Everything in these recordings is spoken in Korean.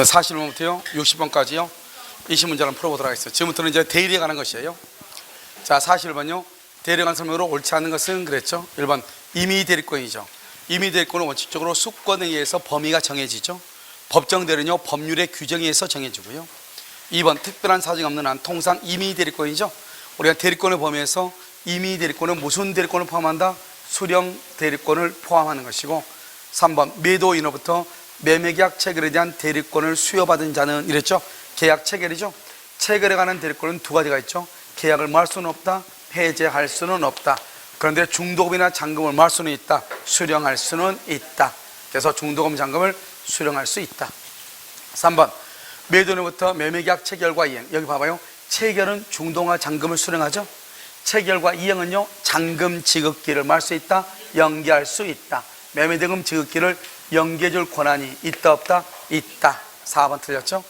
41번부터요 60번까지요 20문제를 풀어보도록 하겠습니다. 지금부터는 이제 대리에 관한 것이에요. 자, 41번요 대리에 관한 설명으로 옳지 않은 것은 그랬죠. 1번 임의 대리권이죠. 임의 대리권은 원칙적으로 수권에 의해서 범위가 정해지죠. 법정 대리는요 법률의 규정에 의해서 정해지고요. 2번 특별한 사정이 없는 한 통상 임의 대리권이죠. 우리가 대리권의 범위에서 임의 대리권은 무슨 대리권을 포함한다? 수령 대리권을 포함하는 것이고, 3번 매도인으로부터 매매계약 체결에 대한 대리권을 수여받은 자는 이랬죠. 계약 체결이죠. 체결에 관한 대리권은 두 가지가 있죠. 계약을 뭐 할 수는 없다, 해제할 수는 없다. 그런데 중도금이나 잔금을 뭐 할 수는 있다, 수령할 수는 있다. 그래서 중도금 잔금을 수령할 수 있다. 3번 매도인으로부터 매매계약 체결과 이행. 여기 봐봐요. 체결은 중도금과 잔금을 수령하죠. 체결과 이행은요 잔금 지급기를 뭐 할 수 있다, 연기할 수 있다. 매매대금 지급기를 연기해줄 권한이 있다 없다? 있다. 4번 틀렸죠.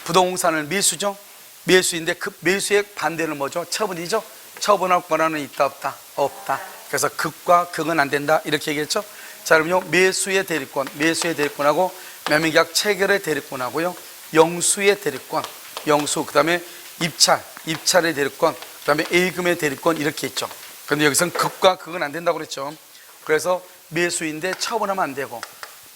부동산을 매수죠. 매수인데 그 매수의 반대는 뭐죠? 처분이죠. 처분할 권한은 있다 없다? 없다. 그래서 극과 극은 안 된다 이렇게 얘기했죠. 자, 그럼요 매수의 대리권, 매수의 대리권하고 매매계약 체결의 대리권하고요 영수의 대리권, 영수, 그 다음에 입찰의 대리권, 그 다음에 A금의 대리권 이렇게 있죠. 그런데 여기서는 극과 극은 안 된다고 그랬죠. 그래서 매수인데 처분하면 안 되고,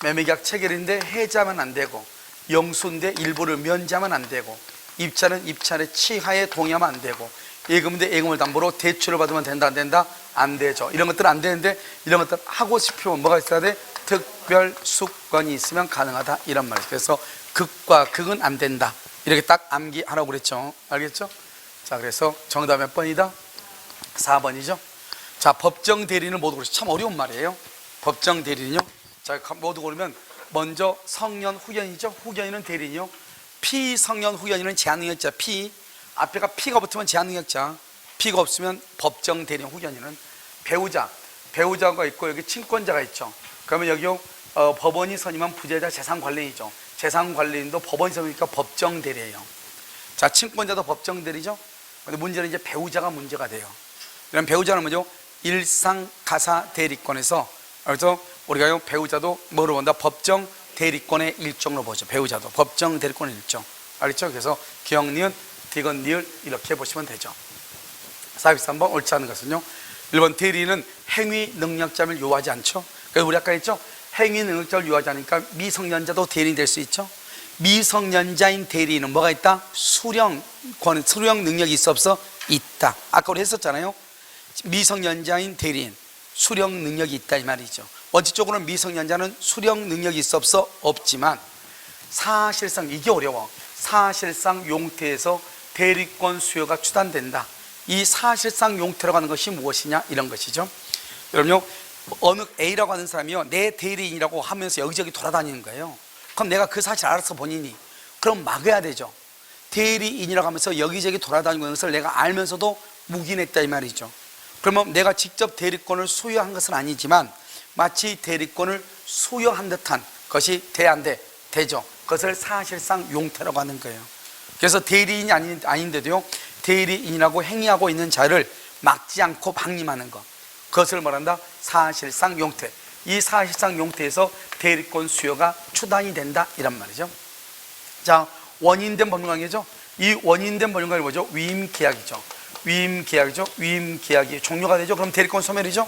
매매계약 체결인데 해지하면 안 되고, 영수인데 일부를 면제하면 안 되고, 입찰은 입찰의 취하에 동의하면 안 되고, 예금인데 예금을 담보로 대출을 받으면 된다 안 된다? 안 되죠. 이런 것들은 안 되는데 이런 것들 하고 싶으면 뭐가 있어야 돼? 특별 수권이 있으면 가능하다 이런 말이죠. 그래서 극과 극은 안 된다 이렇게 딱 암기하라고 그랬죠. 알겠죠? 자, 그래서 정답 몇 번이다? 4번이죠. 자, 법정 대리는 모두 그렇죠. 참 어려운 말이에요. 법정 대리는요, 자, 모두 고르면 먼저 성년 후견이죠. 후견인은 대리인요. 피성년 후견인은 제한능력자. 피 앞에가 피가 붙으면 제한능력자, 피가 없으면 법정 대리인 후견인은 배우자가 있고 여기 친권자가 있죠. 그러면 여기요 법원이 선임한 부재자 재산관리인이죠. 재산관리인도 법원이 선임하니까 법정 대리예요. 자, 친권자도 법정 대리죠. 근데 문제는 이제 배우자가 문제가 돼요. 이런 배우자는 뭐죠? 일상가사 대리권에서, 그래서 우리가요 배우자도 뭐로 본다? 법정 대리권의 일종으로 보죠. 배우자도 법정 대리권의 일종. 알겠죠? 그래서 기억, 니은, 디귿, 니을 이렇게 보시면 되죠. 43번 옳지 않은 것은요 1번 대리인은 행위 능력자를 요하지 않죠. 그래서 우리 아까 했죠. 행위 능력자를 요하지 않으니까 미성년자도 대리인이 될 수 있죠. 미성년자인 대리인은 뭐가 있다? 수령 능력이 있어 없어? 있다. 아까 우리 했었잖아요. 미성년자인 대리인 수령 능력이 있다 이 말이죠. 원칙적으로는 미성년자는 수령 능력이 있어 없어? 없지만 사실상 이게 어려워. 사실상 용태에서 대리권 수요가 추단된다. 이 사실상 용태라고 하는 것이 무엇이냐 이런 것이죠. 여러분요 어느 A라고 하는 사람이요 내 대리인이라고 하면서 여기저기 돌아다니는 거예요. 그럼 내가 그 사실 알아서 본인이 그럼 막아야 되죠. 대리인이라고 하면서 여기저기 돌아다니는 것을 내가 알면서도 묵인했다 이 말이죠. 그러면 내가 직접 대리권을 수여한 것은 아니지만 마치 대리권을 수여한 듯한 것이 돼 안 돼? 되죠. 그것을 사실상 용태라고 하는 거예요. 그래서 대리인이 아닌데도요 대리인이라고 행위하고 있는 자를 막지 않고 방임하는 것, 그것을 말한다 사실상 용태. 이 사실상 용태에서 대리권 수요가 추단이 된다 이란 말이죠. 자, 원인된 법률관계죠. 이 원인된 법률관계 뭐죠? 위임계약이죠. 위임계약이죠. 위임계약이 종료가 되죠. 그럼 대리권 소멸이죠.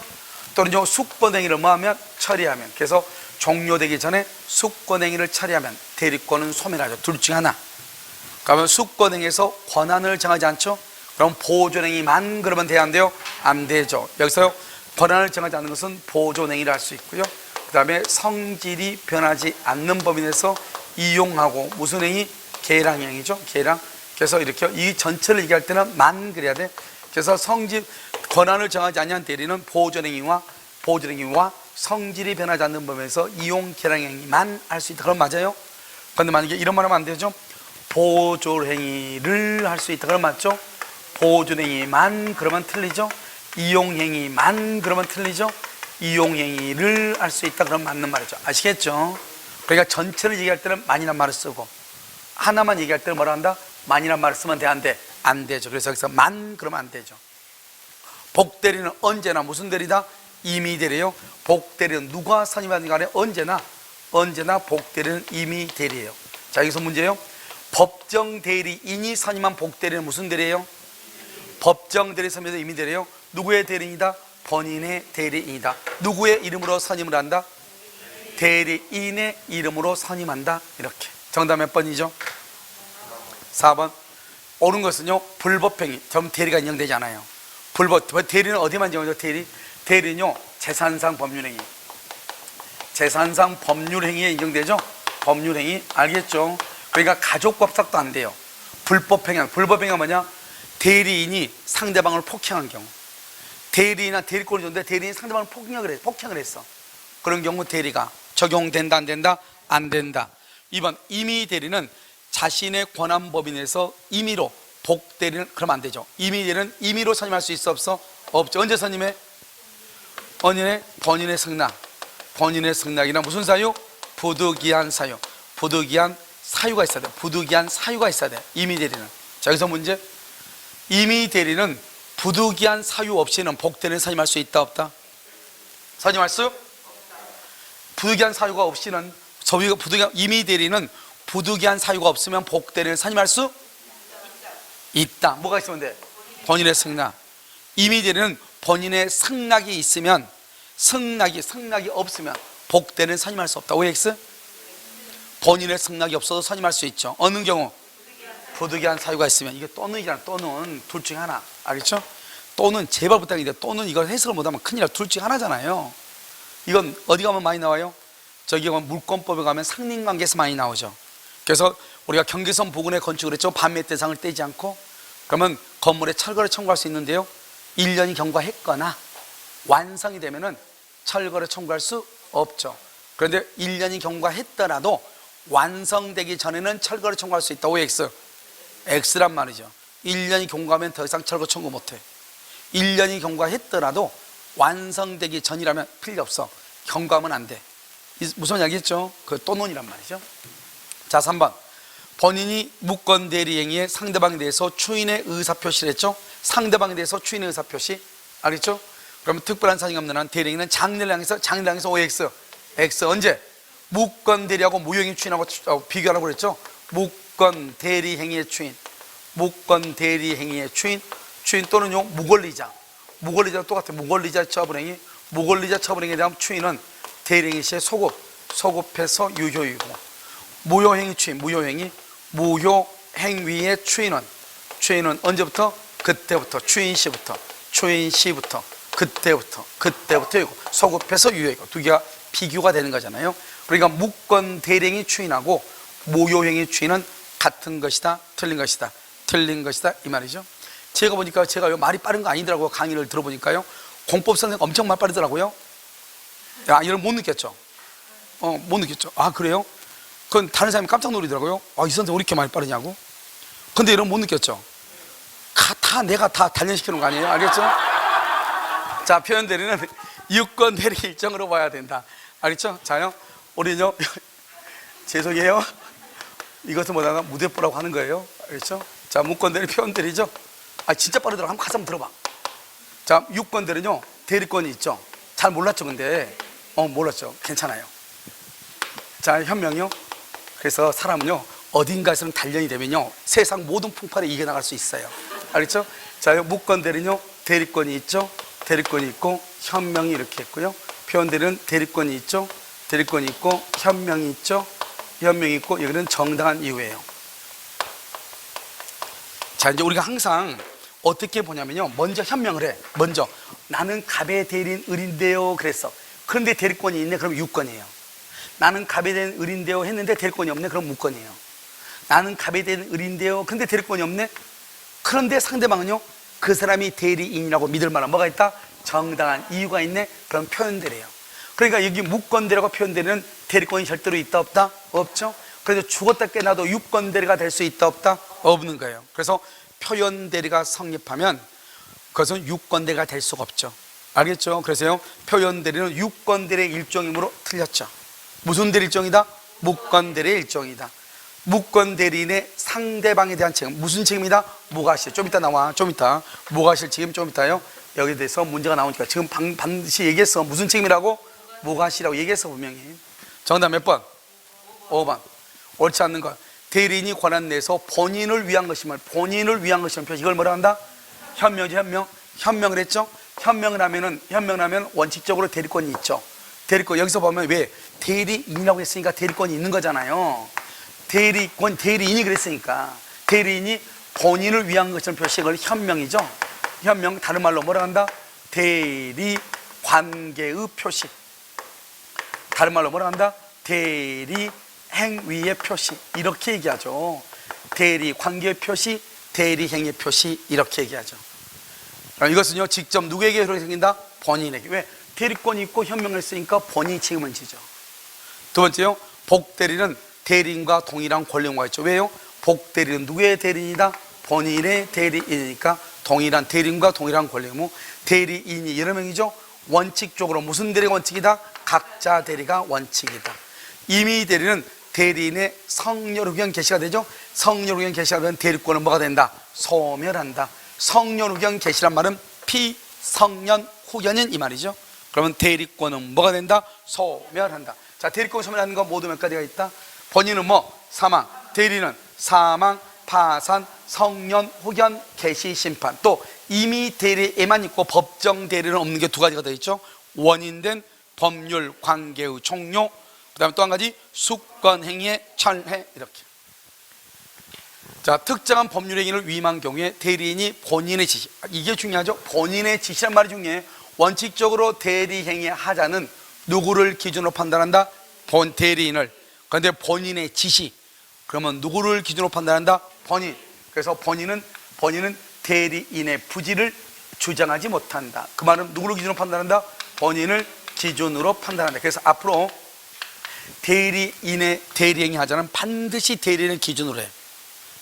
또는 숙권행위를 뭐하면? 처리하면. 그래서 종료되기 전에 숙권행위를 처리하면 대리권은 소멸하죠. 둘 중 하나. 그러면 숙권행위에서 권한을 정하지 않죠. 그럼 보존행위만 그러면 돼야 안 돼요? 안 되죠. 여기서요 권한을 정하지 않는 것은 보존행위를 할 수 있고요. 그 다음에 성질이 변하지 않는 범위에서 이용하고 무슨 행위? 계량행위죠. 계량. 그래서 이렇게 이 전체를 얘기할 때는 만 그래야 돼. 그래서 권한을 정하지 않는 대리는 보존행위와 성질이 변하지 않는 범위에서 이용 계량행위만 할 수 있다. 그럼 맞아요? 그런데 만약에 이런 말 하면 안 되죠. 보존행위를 할 수 있다. 그럼 맞죠? 보존행위만 그러면 틀리죠. 이용행위만 그러면 틀리죠. 이용행위를 할 수 있다. 그럼 맞는 말이죠. 아시겠죠? 그러니까 전체를 얘기할 때는 만이란 말을 쓰고 하나만 얘기할 때는 뭐라 한다? 만이란 말을 쓰면 돼? 안 돼? 안 되죠. 그래서 여기서 만 그러면 안 되죠. 복대리는 언제나 무슨 대리다? 임의대리예요. 복대리는 누가 선임하든 간에 언제나 복대리는 임의대리예요. 자, 여기서 문제예요. 법정 대리인이 선임한 복대리는 무슨 대리예요? 법정 대리 선임에서 임의 대리예요. 누구의 대리인이다? 본인의 대리인이다. 누구의 이름으로 선임을 한다? 대리인의 이름으로 선임한다. 이렇게. 정답 몇 번이죠? 4번. 옳은 것은요, 불법행위. 전 대리가 인정되지 않아요. 대리는 어디만 인정하죠? 대리는요, 재산상 법률행위. 재산상 법률행위에 인정되죠? 법률행위. 알겠죠? 그러니까 가족법상도 안 돼요. 불법행위가 뭐냐? 대리인이 상대방을 폭행한 경우. 대리인이나 대리권이 줬는데 대리인이 상대방을 폭행을 했어. 그런 경우 대리가 적용된다, 안 된다? 안 된다. 2번. 임의 대리는 자신의 권한 법인에서 임의로 복대리는 그러면 안 되죠. 임의 대리는 임의로 선임할 수 있어, 없어? 없죠. 언제 선임해? 본인의 승낙. 본인의 승낙이나 무슨 사유? 부득이한 사유. 부득이한 사유가 있어야 돼. 부득이한 사유가 있어야 돼. 임의 대리는. 자, 여기서 문제. 임의 대리는 부득이한 사유 없이는 복대리는 선임할 수 있다, 없다? 선임할 수? 부득이한 사유가 없이는 임의 대리는 부득이한 사유가 없으면 복대리는 선임할 수 있다. 뭐가 있으면 돼? 본인의 승낙. 임의 대리는 본인의 승낙이 있으면 승낙이 없으면 복대리는 선임할 수 없다. OX? 본인의 승낙이 없어도 선임할 수 있죠. 어느 경우? 부득이한 사유가 있으면. 이게 또는이잖아. 또는 둘 중에 하나. 알겠죠? 또는 제발 부탁인데 또는 이걸 해석을 못하면 큰일 나. 둘 중에 하나잖아요. 이건 어디 가면 많이 나와요? 저기 물권법에 가면 상린관계에서 많이 나오죠. 그래서 우리가 경계선 부근에 건축을 했죠. 반매 대상을 떼지 않고. 그러면 건물에 철거를 청구할 수 있는데요, 1년이 경과했거나 완성이 되면은 철거를 청구할 수 없죠. 그런데 1년이 경과했더라도 완성되기 전에는 철거를 청구할 수 있다. OX. X란 말이죠. 1년이 경과하면 더 이상 철거 청구 못해. 1년이 경과했더라도 완성되기 전이라면 필요 없어. 경과하면 안 돼. 무슨 이야기했죠? 그 또는이란 말이죠. 자, 3번. 본인이 무권 대리 행위에 상대방에 대해서 추인의 의사표시를 했죠. 상대방에 대해서 추인의 의사표시. 알겠죠? 그러면 특별한 사정이 없는 한 대리 행위는 장래를 향해서 OX. X. 언제? 무권 대리하고 무효행위 추인하고 비교하라고 그랬죠. 무권 대리 행위의 추인. 무권 대리 행위의 추인 또는요, 무권리자. 무권리자랑 똑같아요. 무권리자 처분행위. 무권리자 처분행위에 대한 추인은 대리 행위 시에 소급해서 유효이고, 무효행위 추인, 무효행위의 추인은 언제부터? 그때부터. 추인 시부터 그때부터이고, 소급해서 유효이고, 두 개가 비교가 되는 거잖아요. 그러니까 무권 대리행위 추인하고 무효행위 추인은 같은 것이다, 틀린 것이다 이 말이죠. 제가 보니까 제가 말이 빠른 거 아니더라고요. 강의를 들어보니까요, 공법 선생 엄청 말 빠르더라고요. 야, 이걸 못 느꼈죠? 못 느꼈죠? 아, 그래요? 그건 다른 사람이 깜짝 놀리더라고요. 이 선생 왜 이렇게 말이 빠르냐고. 근데 이런 못 느꼈죠? 내가 다 단련시키는 거 아니에요? 알겠죠? 자, 표현 대리는 유권 대리 일정으로 봐야 된다. 알겠죠? 자요, 우리는요, 죄송해요. 이것은 뭐냐면 무대뽀라고 하는 거예요. 알겠죠? 자, 무권 대리 표현 대리죠? 진짜 빠르더라고. 한번 가서 한번 들어봐. 자, 유권 대리는요, 대리권이 있죠. 잘 몰랐죠, 근데. 몰랐죠. 괜찮아요. 자, 현명이요. 그래서 사람은요, 어딘가에서는 단련이 되면요, 세상 모든 풍파를 이겨나갈 수 있어요. 알겠죠? 자, 무권 대리는요, 대리권이 있죠. 대리권이 있고, 현명이 이렇게 있고요. 표현 대리는 대리권이 있죠. 대리권이 있고, 현명이 있죠. 현명이 있고, 여기는 정당한 이유예요. 자, 이제 우리가 항상 어떻게 보냐면요, 먼저 현명을 해. 먼저 나는 갑의 대리인 을인데요 그랬어. 그런데 대리권이 있네. 그럼 유권이에요. 나는 갑에 대한 을인데요 했는데 대리권이 없네. 그럼 무권이에요. 나는 갑에 대한 을인데요 그런데 대리권이 없네. 그런데 상대방은요, 그 사람이 대리인이라고 믿을 만한 뭐가 있다? 정당한 이유가 있네. 그럼 표현대리예요. 그러니까 여기 무권대리라고 표현되는 대리권이 절대로 있다, 없다? 없죠. 그래서 죽었다 깨나도 유권대리가 될 수 있다, 없다? 없는 거예요. 그래서 표현대리가 성립하면 그것은 유권대리가 될 수가 없죠. 알겠죠? 그래서요, 표현대리는 유권대리의 일종이므로 틀렸죠. 무슨 대리 일종이다? 무권대리의 일종이다. 무권대리인의 상대방에 대한 책임. 무슨 책임이다? 무과실. 좀 이따 나와. 좀 이따. 무과실 책임 좀 이따요. 여기에 대해서 문제가 나오니까 지금 반드시 얘기했어. 무슨 책임이라고? 무과실이라고 얘기했어, 분명히. 정답 몇 번? 5번. 옳지 않는 것. 대리인이 권한 내에서 본인을 위한 것이면 표시. 이걸 뭐라 한다? 현명이죠. 현명을 했죠. 현명을 하면 원칙적으로 대리권이 있죠. 대리권 여기서 보면 왜 대리인이라고 했으니까 대리권이 있는 거잖아요. 대리인이 그랬으니까 대리인이 본인을 위한 것처럼 표시, 이걸 현명이죠. 현명, 다른 말로 뭐라 한다? 대리 관계의 표시. 다른 말로 뭐라 한다? 대리 행위의 표시. 이렇게 얘기하죠. 대리 관계의 표시, 대리 행위의 표시, 이렇게 얘기하죠. 이것은요, 직접 누구에게 효력이 생긴다? 본인에게. 왜? 대리권이 있고 현명을 쓰니까 본인이 책임을 지죠. 두 번째요, 복대리는 대리인과 동일한 권리가 있죠. 왜요? 복대리는 누구의 대리인이다? 본인의 대리인이니까 동일한 대리인과 동일한 권리고, 대리인이 여러 명이죠. 원칙적으로 무슨 대리가 원칙이다? 각자 대리가 원칙이다. 임의 대리는 대리인의 성렬 의견 개시가 되죠. 성렬 의견 개시가 되면 대리권은 뭐가 된다? 소멸한다. 성렬 의견 개시란 말은 피성년 후견인 이 말이죠. 그러면 대리권은 뭐가 된다? 소멸한다. 자, 대리권 소멸하는 거 모두 몇 가지가 있다? 본인은 뭐? 사망. 대리는 사망, 파산, 성년, 후견, 개시, 심판. 또 임의 대리에만 있고 법정 대리는 없는 게 두 가지가 더 있죠. 원인된 법률 관계의 종료, 그 다음에 또 한 가지 수권행위의 철회. 이렇게. 자, 특정한 법률 행위를 위임한 경우에 대리인이 본인의 지시, 이게 중요하죠. 본인의 지시란 말이 중요해요. 원칙적으로 대리 행위 하자는 누구를 기준으로 판단한다? 대리인을. 그런데 본인의 지시, 그러면 누구를 기준으로 판단한다? 본인. 그래서 본인은 대리인의 부지를 주장하지 못한다. 그 말은 누구를 기준으로 판단한다? 본인을 기준으로 판단한다. 그래서 앞으로 대리인의 대리행위 하자는 반드시 대리인을 기준으로 해.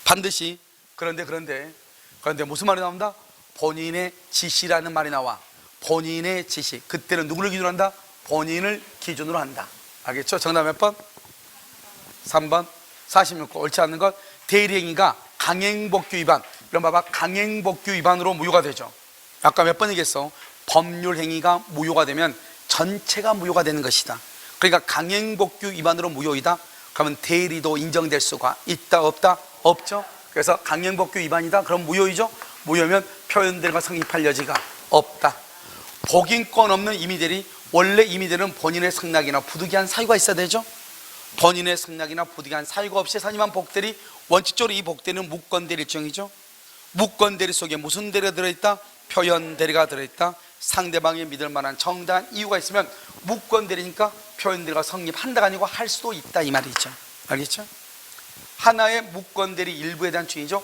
반드시. 그런데 무슨 말이 나온다? 본인의 지시라는 말이 나와. 본인의 지시. 그때는 누구를 기준으로 한다? 본인을 기준으로 한다. 알겠죠? 정답 몇 번? 3번. 46번. 옳지 않는 것. 대리행위가 강행법규 위반. 이런 봐봐. 강행법규 위반으로 무효가 되죠. 아까 몇 번 얘기했어? 법률 행위가 무효가 되면 전체가 무효가 되는 것이다. 그러니까 강행법규 위반으로 무효이다. 그러면 대리도 인정될 수가 있다 없다? 없죠. 그래서 강행법규 위반이다. 그럼 무효이죠. 무효면 표현대리가 성립할 여지가 없다. 복인권 없는 임의대리, 원래 임의대리는 본인의 승낙이나 부득이한 사유가 있어야 되죠. 본인의 승낙이나 부득이한 사유가 없이 선임한 복대리, 원칙적으로 이 복대리는 무권대리 일종이죠. 무권대리 속에 무슨 대리가 들어있다? 표현대리가 들어있다. 상대방이 믿을 만한 정당한 이유가 있으면 무권대리니까 표현대리가 성립한다가 아니고 할 수도 있다 이 말이죠. 알겠죠? 하나의 무권대리 일부에 대한 추인이죠.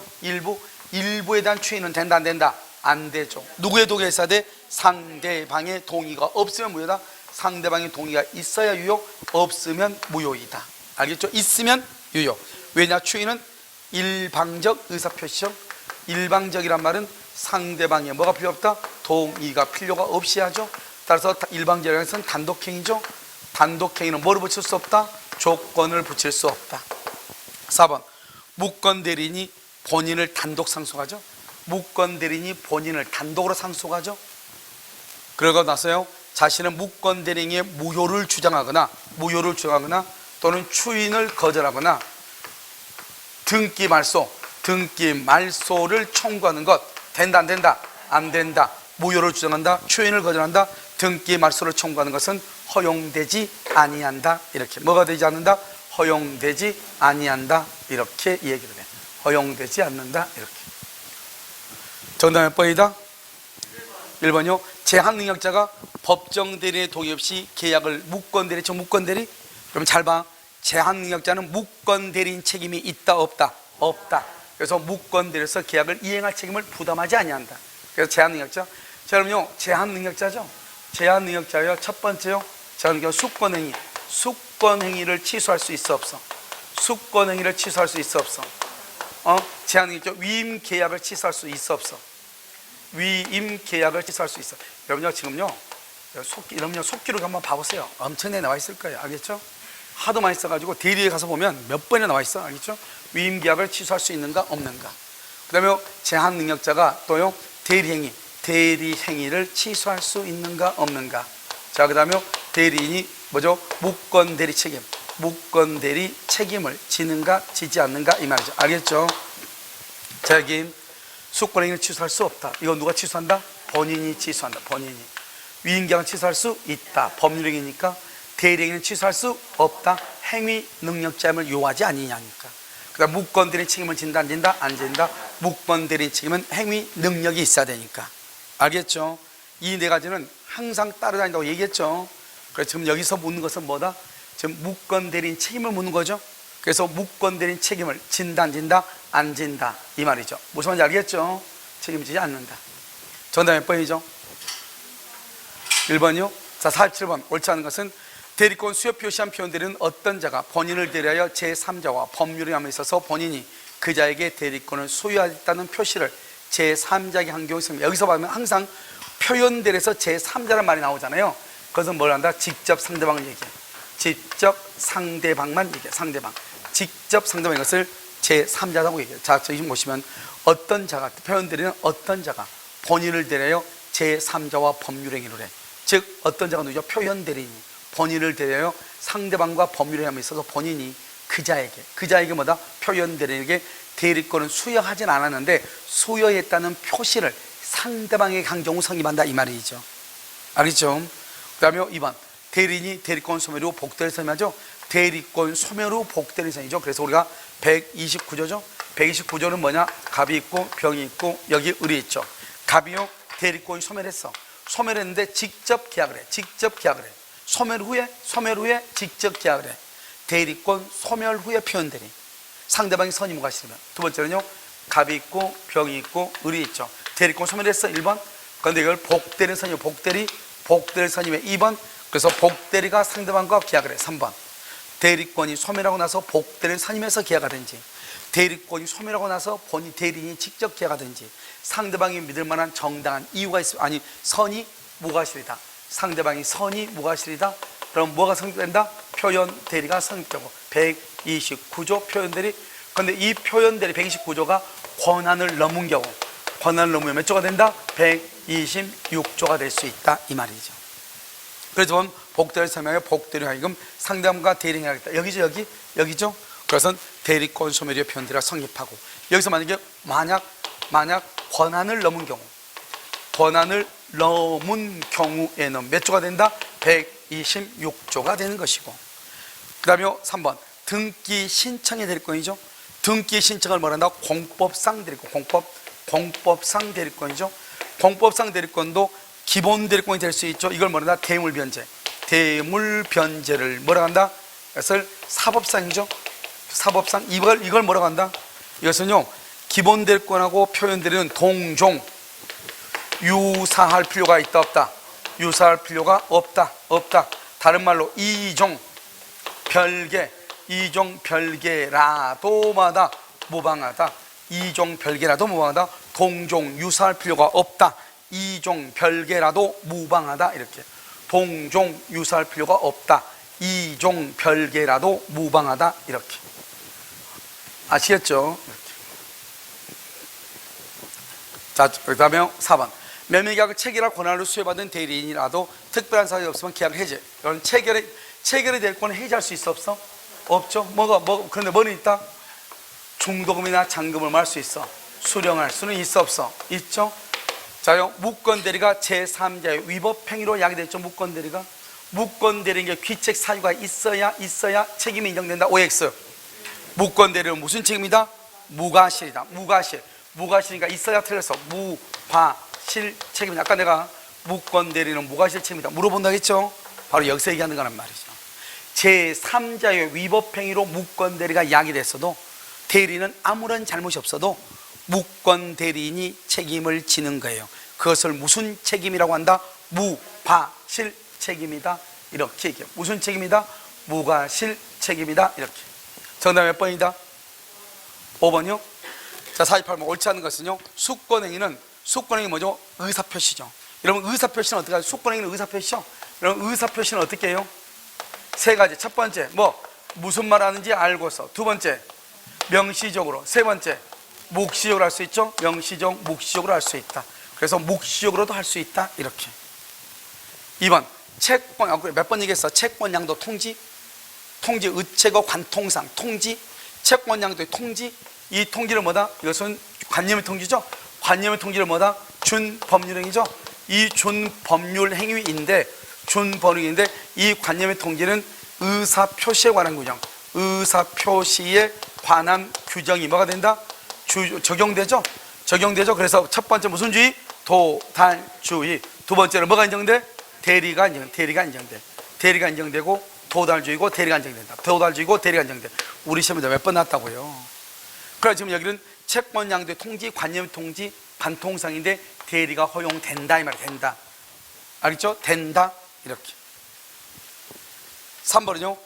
일부에 대한 추인은 된다 안 된다? 안 되죠. 누구의 동의가 있어야 돼? 상대방의 동의가 없으면 무효다. 상대방의 동의가 있어야 유효, 없으면 무효이다. 알겠죠? 있으면 유효. 왜냐? 추인은 일방적 의사표시죠. 일방적이란 말은 상대방의 뭐가 필요 없다? 동의가 필요가 없이 하죠. 따라서 일방적이라는 것은 단독행위죠. 단독행위는 뭐를 붙일 수 없다? 조건을 붙일 수 없다. 4번. 무권대리인이 본인을 단독 상속하죠. 무권대리인이 본인을 단독으로 상속하죠. 그러고 나서요, 자신은 무권대리인의 무효를 주장하거나 또는 추인을 거절하거나 등기 말소를 청구하는 것. 된다 안 된다? 안 된다. 무효를 주장한다, 추인을 거절한다, 등기 말소를 청구하는 것은 허용되지 아니한다. 이렇게. 뭐가 되지 않는다? 허용되지 아니한다. 이렇게 얘기를 해. 허용되지 않는다. 이렇게. 정답 몇 번이다? 1번이요. 제한능력자가 법정대리의 동의 없이 계약을 무권대리. 그럼 잘 봐. 제한능력자는 무권대리인 책임이 있다 없다? 없다. 그래서 무권대리에서 계약을 이행할 책임을 부담하지 아니한다. 그래서 제한능력자. 자, 그럼요, 제한능력자죠. 제한능력자요. 첫 번째요, 제한능력 수권행위. 수권행위를 취소할 수 있어 없어? 수권행위를 취소할 수 있어 없어? 제한능력자. 위임 계약을 취소할 수 있어 없어? 위임 계약을 취소할 수 있어. 여러분요, 지금요, 속기록 한번 봐보세요. 엄청나게 나와 있을 거예요. 알겠죠? 하도 많이 써가지고 대리에 가서 보면 몇 번이나 나와 있어. 알겠죠? 위임 계약을 취소할 수 있는가 없는가. 그 다음에 제한 능력자가 또요, 대리행위를 취소할 수 있는가 없는가. 자, 그 다음에 대리인이 뭐죠? 무권 대리 책임. 무권 대리 책임을 지는가 지지 않는가 이 말이죠. 알겠죠? 자, 여기 수권행위를 취소할 수 없다. 이건 누가 취소한다? 본인이 취소한다. 본인이. 위임계약은 취소할 수 있다. 법률행위니까. 대리행위는 취소할 수 없다. 행위 능력자임을 요하지 아니냐니까. 그다음 무권 대리 책임을 진다 안 진다? 안 진다. 무권 대리 책임은 행위 능력이 있어야 되니까. 알겠죠? 이 네 가지는 항상 따라다닌다고 얘기했죠. 그래서 지금 여기서 묻는 것은 뭐다? 지금 무권 대리인 책임을 묻는 거죠. 그래서 무권 대리인 책임을 진다 안 진다? 안 진다 이 말이죠. 무슨 말인지 알겠죠? 책임지지 않는다. 정답 몇 번이죠? 1번이요? 자, 47번 옳지 않은 것은 대리권 수여 표시한 표현들은 어떤 자가 본인을 대리하여 제3자와 법률에 함에 있어서 본인이 그 자에게 대리권을 소유하였다는 표시를 제3자에게 한 경우 있습니다. 여기서 보면 항상 표현들에서 제3자란 말이 나오잖아요. 그것은 뭘 한다? 직접 상대방을 얘기해. 직접 상대방만 얘기해. 상대방. 직접 상대방 이것을 제3자라고 얘기해요. 자, 저기 보시면 어떤 자가, 표현들에는 어떤 자가 본인을 대리하여 제3자와 법률행위를 해. 즉 어떤 자가 누구죠? 표현 대리인이 본인을 대리하여 상대방과 법률에 함에 있어서 본인이 그 자에게 뭐다? 표현 대리인에게 대리권을 수여하진 않았는데 수여했다는 표시를 상대방에게 한 경우 성립한다 이 말이죠. 알겠죠? 그 다음에 2번 대리인이 대리권 소멸 후 복대를 선임하죠. 대리권 소멸 후 복대를 선임이죠. 그래서 우리가 129조죠. 129조는 뭐냐? 갑이 있고 병이 있고 여기 을이 있죠. 갑이요 대리권이 소멸했어. 소멸했는데 직접 계약을 해. 직접 계약을 해. 소멸 후에 직접 계약을 해. 대리권 소멸 후에 표현대리. 상대방이 선임을 하시면. 두 번째는요. 갑이 있고 병이 있고 을이 있죠. 대리권 소멸했어. 1번. 그런데 이걸 복대리 선임. 복대리 선임해. 2번. 그래서 복대리가 상대방과 계약을 해. 3번. 대리권이 소멸하고 나서 복대리를 선임해서 계약하든지 대리권이 소멸하고 나서 본인 대리인이 직접 계약하든지 상대방이 믿을 만한 정당한 이유가 있으면 아니 선이 무과실이다. 상대방이 선이 무과실이다. 그럼 뭐가 성립된다? 표현 대리가 성립되고 129조 표현 대리. 그런데 이 표현 대리 129조가 권한을 넘은 경우 권한을 넘으면 몇 조가 된다? 126조가 될 수 있다 이 말이죠. 그래서 보면 복대를 설명해 복대로 하여금 상대방과 대리해야겠다. 여기죠 여기죠. 그것은 대리권 소멸의 표현 대리가 성립하고 여기서 만약 권한을 넘은 경우에는 몇 조가 된다? 126조가 되는 것이고 그 다음에 3번 등기 신청의 대리권이죠. 등기 신청을 뭐란다? 공법상 대리권. 공법상 대리권이죠. 공법상 대리권도 기본 대리권이 될 수 있죠. 이걸 뭐란다? 대물변제. 대물변제를 뭐라고 한다? 이것을 사법상이죠. 사법상 이걸 뭐라고 한다? 이것은요 기본 대리권하고 표현 대리는 동종 유사할 필요가 있다 없다? 유사할 필요가 없다. 다른 말로 이종 별개라도마다 무방하다. 이종 별개라도 무방하다. 동종 유사할 필요가 없다. 이종 별개라도 무방하다. 이렇게 동종 유사할 필요가 없다. 이종 별개라도 무방하다. 이렇게 아시겠죠? 자, 그 다음에 4번 매매계약을 체결할 권한을 수여받은 대리인이라도 특별한 사정이 없으면 계약을 해제. 이건 체결이 될 권을 해지할 수 있어 없어? 없죠. 그런데 뭐는 있다? 중도금이나 잔금을 할 수 있어. 수령할 수는 있어 없어? 있죠. 자요 무권 대리가 제3자의 위법 행위로 야기됐죠. 무권 대리가 무권대리인게 귀책 사유가 있어야 책임이 인정된다. OX. 무권대리는 무슨 책임이다? 무과실이다. 무과실이니까 있어야 틀렸어. 무과실 책임이다. 아까 내가 무권대리는 무과실 책임이다 물어본다 했죠. 바로 여기서 얘기하는 거란 말이죠. 제3자의 위법행위로 무권대리가 야기됐어도 대리는 아무런 잘못이 없어도 무권대리인이 책임을 지는 거예요. 그것을 무슨 책임이라고 한다? 무과실 책임이다. 이렇게 얘기해요. 무슨 책임이다? 무과실 책임이다. 이렇게. 정답 몇 번이다? 5번이요? 자, 48번 옳지 않은 것은요, 수권행위는 뭐죠? 의사표시죠. 여러분 의사표시는 어떻게 하죠? 수권행위는 의사표시죠. 여러분 의사표시는 어떻게 해요? 세 가지. 첫 번째 무슨 말 하는지 알고서. 두 번째 명시적으로. 세 번째 묵시적으로 할 수 있죠. 명시적, 묵시적으로 할 수 있다. 그래서 묵시적으로도 할 수 있다. 이렇게. 2번 채권, 몇 번 얘기했어? 채권 양도 통지. 통지, 의체거 관통상, 통지, 채권양도의 통지, 이 통지를 뭐다? 이것은 관념의 통지죠. 관념의 통지를 뭐다? 준법률행위죠. 이 준법률행위인데, 준법률인데 이 관념의 통지는 의사표시에 관한 규정, 의사표시에 관한 규정이 뭐가 된다? 적용되죠. 적용되죠. 그래서 첫 번째 무슨 주의? 도달주의. 두 번째는 뭐가 인정돼? 대리가 인정돼. 대리가 인정되고 도달주의고 대리가 인정된다. 도달주의고 대리가 인정돼. 우리 시험에 몇 번 났다고요. 그래서 지금 여기는 채권양도의 통지, 관념 통지, 관통상인데 대리가 허용된다 이 말이 된다. 알겠죠? 된다 이렇게. 3번은요.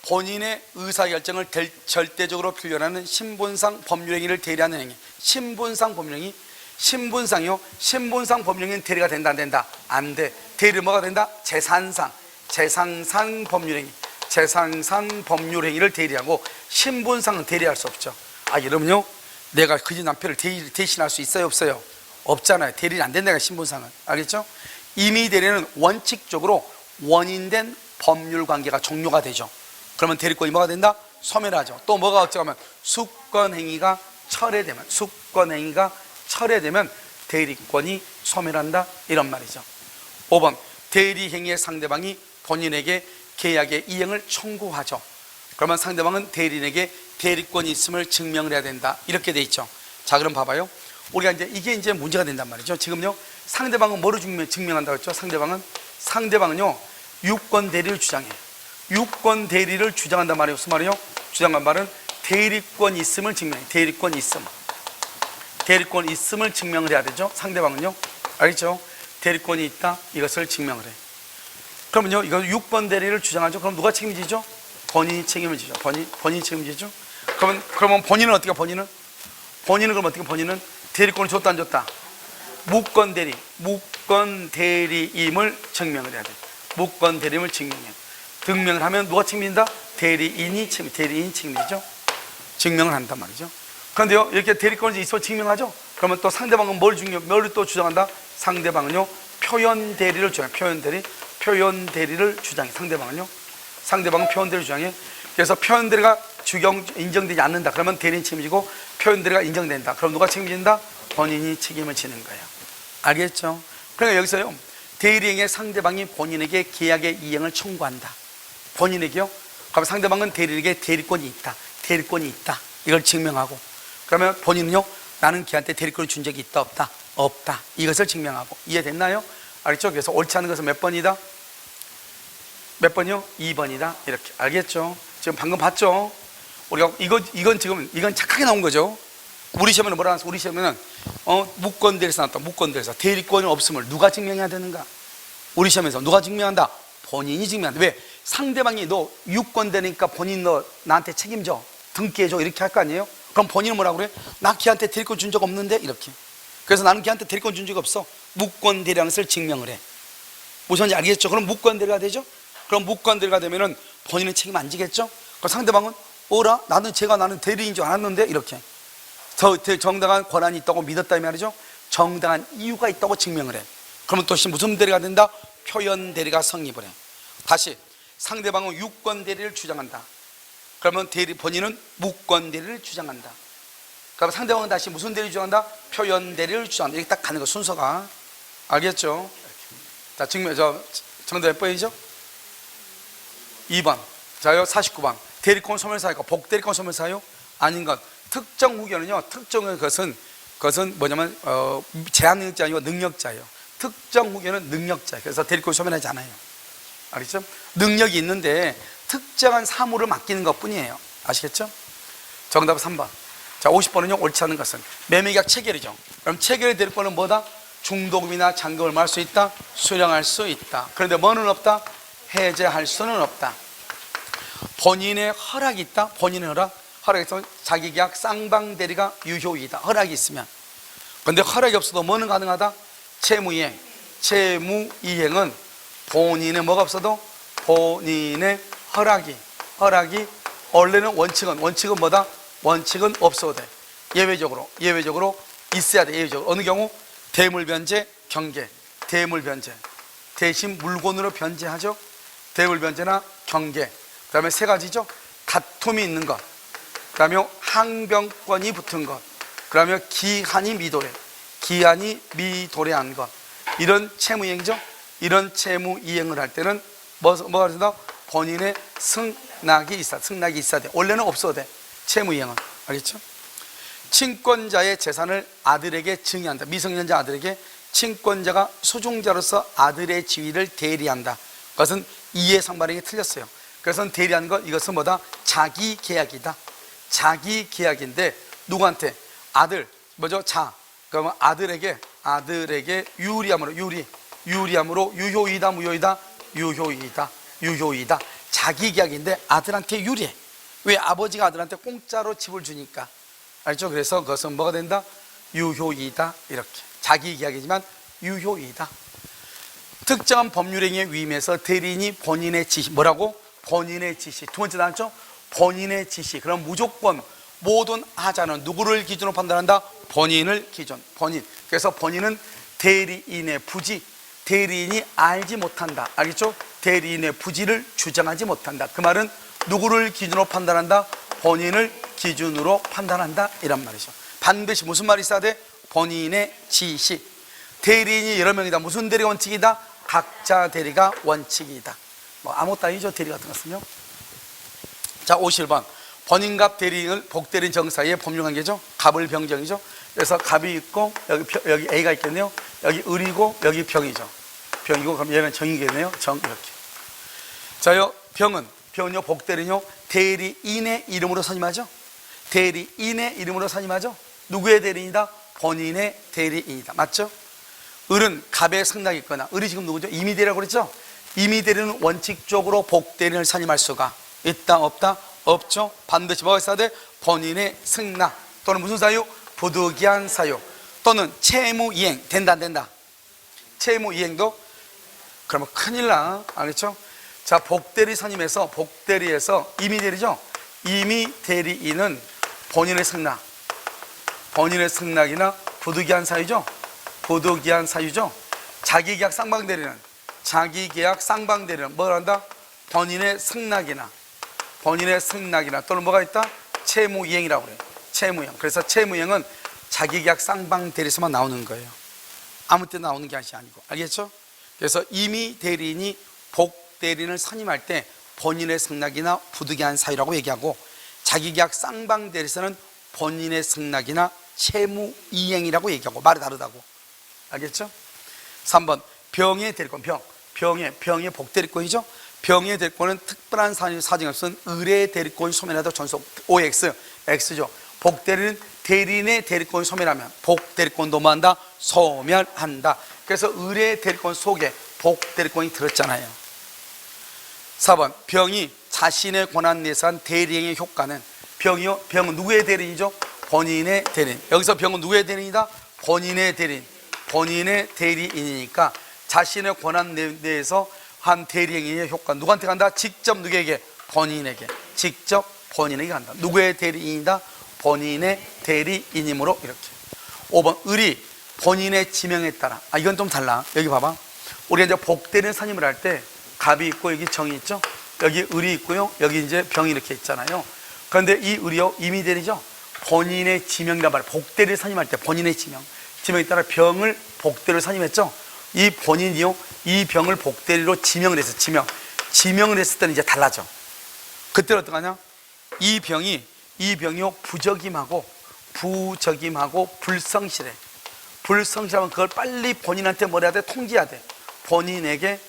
본인의 의사결정을 절대적으로 필요하는 신분상 법률행위를 대리하는 행위. 신분상 법률행위. 신분상이요. 신분상 법률행위는 대리가 된다 안 된다? 안 돼. 대리는 뭐가 된다? 재산상 법률행위. 재산상 법률행위를 대리하고 신분상은 대리할 수 없죠. 아, 여러분요. 내가 그 집 남편을 대신할 수 있어요 없어요? 없잖아요. 대리는 안 된다니까 신분상은. 알겠죠? 임의 대리는 원칙적으로 원인된 법률관계가 종료가 되죠. 그러면 대리권이 뭐가 된다? 소멸하죠. 또 뭐가 어쩌면 수권행위가 철회되면 대리권이 소멸한다 이런 말이죠. 5번 대리행위의 상대방이 본인에게 계약의 이행을 청구하죠. 그러면 상대방은 대리인에게 대리권이 있음을 증명을 해야 된다 이렇게 돼 있죠. 자, 그럼 봐봐요. 우리가 이게 이제 문제가 된단 말이죠. 지금요 상대방은 뭐를 증명한다고 했죠? 상대방은요 유권 대리를 주장해요. 유권 대리를 주장한단 말이에요. 무슨 말이요? 주장한 말은 대리권이 있음을 증명해요. 대리권이 있음을 증명을 해야 되죠. 상대방은요. 알겠죠? 대리권이 있다. 이것을 증명을 해. 그러면요, 이거 유권 대리를 주장하죠. 그럼 누가 책임지죠? 본인이 책임을 지죠. 본인이 책임지죠. 그러면 본인은 어떻게? 본인은 그럼 어떻게? 본인은 대리권을 줬다 안 줬다? 무권 대리임을 증명을 해야 돼. 무권 대리임을 증명을 하면 누가 책임진다? 대리인이 책임지죠. 증명을 한단 말이죠. 그런데요, 이렇게 대리권이 있어 증명하죠. 그러면 또 상대방은 뭘 또 주장한다? 상대방은요, 표현 대리를 주장해. 표현 대리를 주장해. 상대방은 표현 대리를 주장해. 그래서 표현 대리가 인정되지 않는다. 그러면 대리인 책임지고 표현 대리가 인정된다. 그럼 누가 책임진다? 본인이 책임을 지는 거예요. 알겠죠? 그러니까 여기서요, 대리행위의 상대방이 본인에게 계약의 이행을 청구한다. 본인에게요. 그럼 상대방은 대리인에게 대리권이 있다. 이걸 증명하고. 그러면 본인은요, 나는 걔한테 대리권을 준 적이 있다 없다? 없다. 이것을 증명하고. 이해됐나요? 알겠죠? 그래서 옳지 않은 것은 몇 번이다? 몇 번이요? 2번이다. 이렇게. 알겠죠? 지금 방금 봤죠? 우리가 이건 착하게 나온 거죠. 우리 시험에는 뭐라 나왔어? 우리 시험에는 무권대리에서 나왔다. 무권대리에서 대리권이 없음을 누가 증명해야 되는가? 우리 시험에서 누가 증명한다? 본인이 증명한다. 왜? 상대방이 너 유권대리니까 본인 너 나한테 책임져, 등기해줘 이렇게 할 거 아니에요? 그럼 본인은 뭐라고 그래? 나 걔한테 대리권 준 적 없는데 이렇게. 그래서 나는 걔한테 대리권 준 적이 없어. 무권대리라는 것을 증명을 해. 무슨지 알겠죠? 그럼 무권대리가 되죠? 그럼 무권대리가 되면은 본인은 책임 안 지겠죠? 그럼 상대방은 나는 대리인 줄 알았는데 이렇게. 정당한 권한이 있다고 믿었다 이 말이죠. 정당한 이유가 있다고 증명을 해. 그러면 또 무슨 대리가 된다? 표현 대리가 성립을 해. 다시 상대방은 유권 대리를 주장한다. 그러면 본인은 무권 대리를 주장한다. 그럼 상대방은 다시 무슨 대리를 주장한다? 표현 대리를 주장한다. 이렇게 딱 가는 거 순서가. 알겠죠? 자, 정답 몇 번이죠? 2번. 자요, 49번. 대리권 소멸사유가 복대리권 소멸사유? 아닌 것. 특정 후견은요, 특정의 것은 뭐냐면, 제한 능력자 아니고 능력자예요. 특정 후견은 능력자예요. 그래서 대리권 소멸하지 않아요. 알겠죠? 능력이 있는데 특정한 사물을 맡기는 것 뿐이에요. 아시겠죠? 정답은 3번. 자, 50번은요, 옳지 않은 것은 매매계약 체결이죠. 그럼 체결의 대리권은 뭐다? 중도금이나 잔금을 말 수 있다? 수령할 수 있다. 그런데 뭐는 없다? 해제할 수는 없다. 본인의 허락이 있다? 본인의 허락이 있으면 자기 계약 쌍방대리가 유효이다. 허락이 있으면. 그런데 허락이 없어도 뭐는 가능하다? 채무이행. 채무이행은 본인의 뭐가 없어도 본인의 허락이 원래는 원칙은 뭐다? 원칙은 없어도 돼. 예외적으로 있어야 돼. 예외적으로. 어느 경우? 대물변제, 경계. 대물변제. 대신 물건으로 변제하죠. 대물변제나 경계. 그 다음에 세 가지죠. 다툼이 있는 것, 그 다음에 항변권이 붙은 것, 그 다음에 기한이 미도래한 것. 이런 채무이행이죠. 이런 채무이행을 할 때는 뭐가 된다? 본인의 승낙이 있어야 돼. 원래는 없어도 돼. 채무이행은. 알겠죠? 친권자의 재산을 아들에게 증여한다. 미성년자 아들에게 친권자가 소중자로서 아들의 지위를 대리한다. 그것은 이해 상반에게 틀렸어요. 그래서 대리한 것, 이것은 뭐다? 자기 계약이다. 자기 계약인데 누구한테? 아들, 뭐죠? 그러면 아들에게 유리함으로 유효이다, 무효이다? 유효이다. 자기 계약인데 아들한테 유리해. 왜? 아버지가 아들한테 공짜로 집을 주니까. 알죠? 그래서 그것은 뭐가 된다? 유효이다. 이렇게. 자기 계약이지만 유효이다. 특정한 법률행위에 위임해서 대리인이 본인의 지시, 뭐라고? 본인의 지시. 두 번째 나왔죠? 본인의 지시. 그럼 무조건 모든 하자는 누구를 기준으로 판단한다? 본인을 기준. 본인. 그래서 본인은 대리인의 부지, 대리인이 알지 못한다. 알겠죠? 대리인의 부지를 주장하지 못한다. 그 말은 누구를 기준으로 판단한다? 본인을 기준으로 판단한다. 이란 말이죠. 반드시 무슨 말이 있어야 돼? 본인의 지시. 대리인이 여러 명이다. 무슨 대리가 원칙이다? 각자 대리가 원칙이다. 뭐 아무것도 아니죠. 대리 같은 것은요. 자, 51번. 본인갑 대리인을 복대리인 정 사이의 법률관계죠. 갑을 병정이죠. 그래서 갑이 있고 여기 A가 있겠네요. 여기 을이고 여기 병이죠. 병이고 그럼 얘는 정이겠네요. 정 이렇게. 자요, 병은요 복대리인요 대리인의 이름으로 선임하죠. 대리인의 이름으로 선임하죠. 누구의 대리인이다? 본인의 대리인이다. 맞죠? 을은 갑의 승낙이 있거나, 을이 지금 누구죠? 임의대리라고 그랬죠? 임의대리는 원칙적으로 복대리인을 선임할 수가 있다, 없다? 없죠. 반드시 뭐가 있어야 돼? 본인의 승낙 또는 무슨 사유? 부득이한 사유 또는 채무이행. 된다, 안 된다? 채무이행도 그러면 큰일 나. 알겠죠? 자, 복대리 선임에서, 복대리에서 임의대리죠? 임의대리인은 본인의 승낙이나 부득이한 사유죠? 부득이한 사유죠? 자기계약 쌍방대리는 뭘 한다? 본인의 승낙이나 또는 뭐가 있다? 채무이행이라고 그래요. 채무이행. 그래서 채무이행은 자기계약 쌍방대리에서만 나오는 거예요. 아무 때 나오는 게 아니고. 알겠죠? 그래서 임의대리인이 복대리인을 선임할 때 본인의 승낙이나 부득이한 사유라고 얘기하고, 자기계약 쌍방대리에서는 본인의 승낙이나 채무이행이라고 얘기하고. 말이 다르다고. 알겠죠? 3번. 병의 대리권. 병의 복대리권이죠? 병의 대리권은 특별한 사정이 없은 을의 대리권이 소멸하다 전속. OX, X죠. 복대리는 대리인의 대리권이 소멸하면 복대리권도 뭐한다? 소멸한다. 그래서 을의 대리권 속에 복대리권이 들었잖아요. 4번. 병이 자신의 권한 내에서 한 대리행의 효과는, 병은 누구의 대리인이죠? 본인의 대리인. 여기서 병은 누구의 대리인이다? 본인의 대리인이니까 자신의 권한 내에서 한 대리행위의 효과 누구한테 간다? 직접 누구에게? 본인에게. 직접 본인에게 간다. 누구의 대리인이다? 본인의 대리인이므로. 이렇게. 5번. 을이 본인의 지명에 따라. 이건 좀 달라. 여기 봐봐. 우리가 이제 복대리인 선임을 할 때 갑이 있고 여기 정이 있죠. 여기 을이 있고요. 여기 이제 병이 이렇게 있잖아요. 그런데 이 을이요 임의대리죠. 본인의 지명이란 말. 복대리인 선임할 때 본인의 지명에 따라 병을 복대리로 선임했죠. 이 본인이요 이 병을 복대리로 지명을 했어요. 지명을 했을 때는 이제 달라져. 그때는 어떡하냐? 이 병이요 부적임하고 불성실해. 불성실하면 그걸 빨리 본인한테 뭘 해야 돼? 통지해야 돼. 본인에게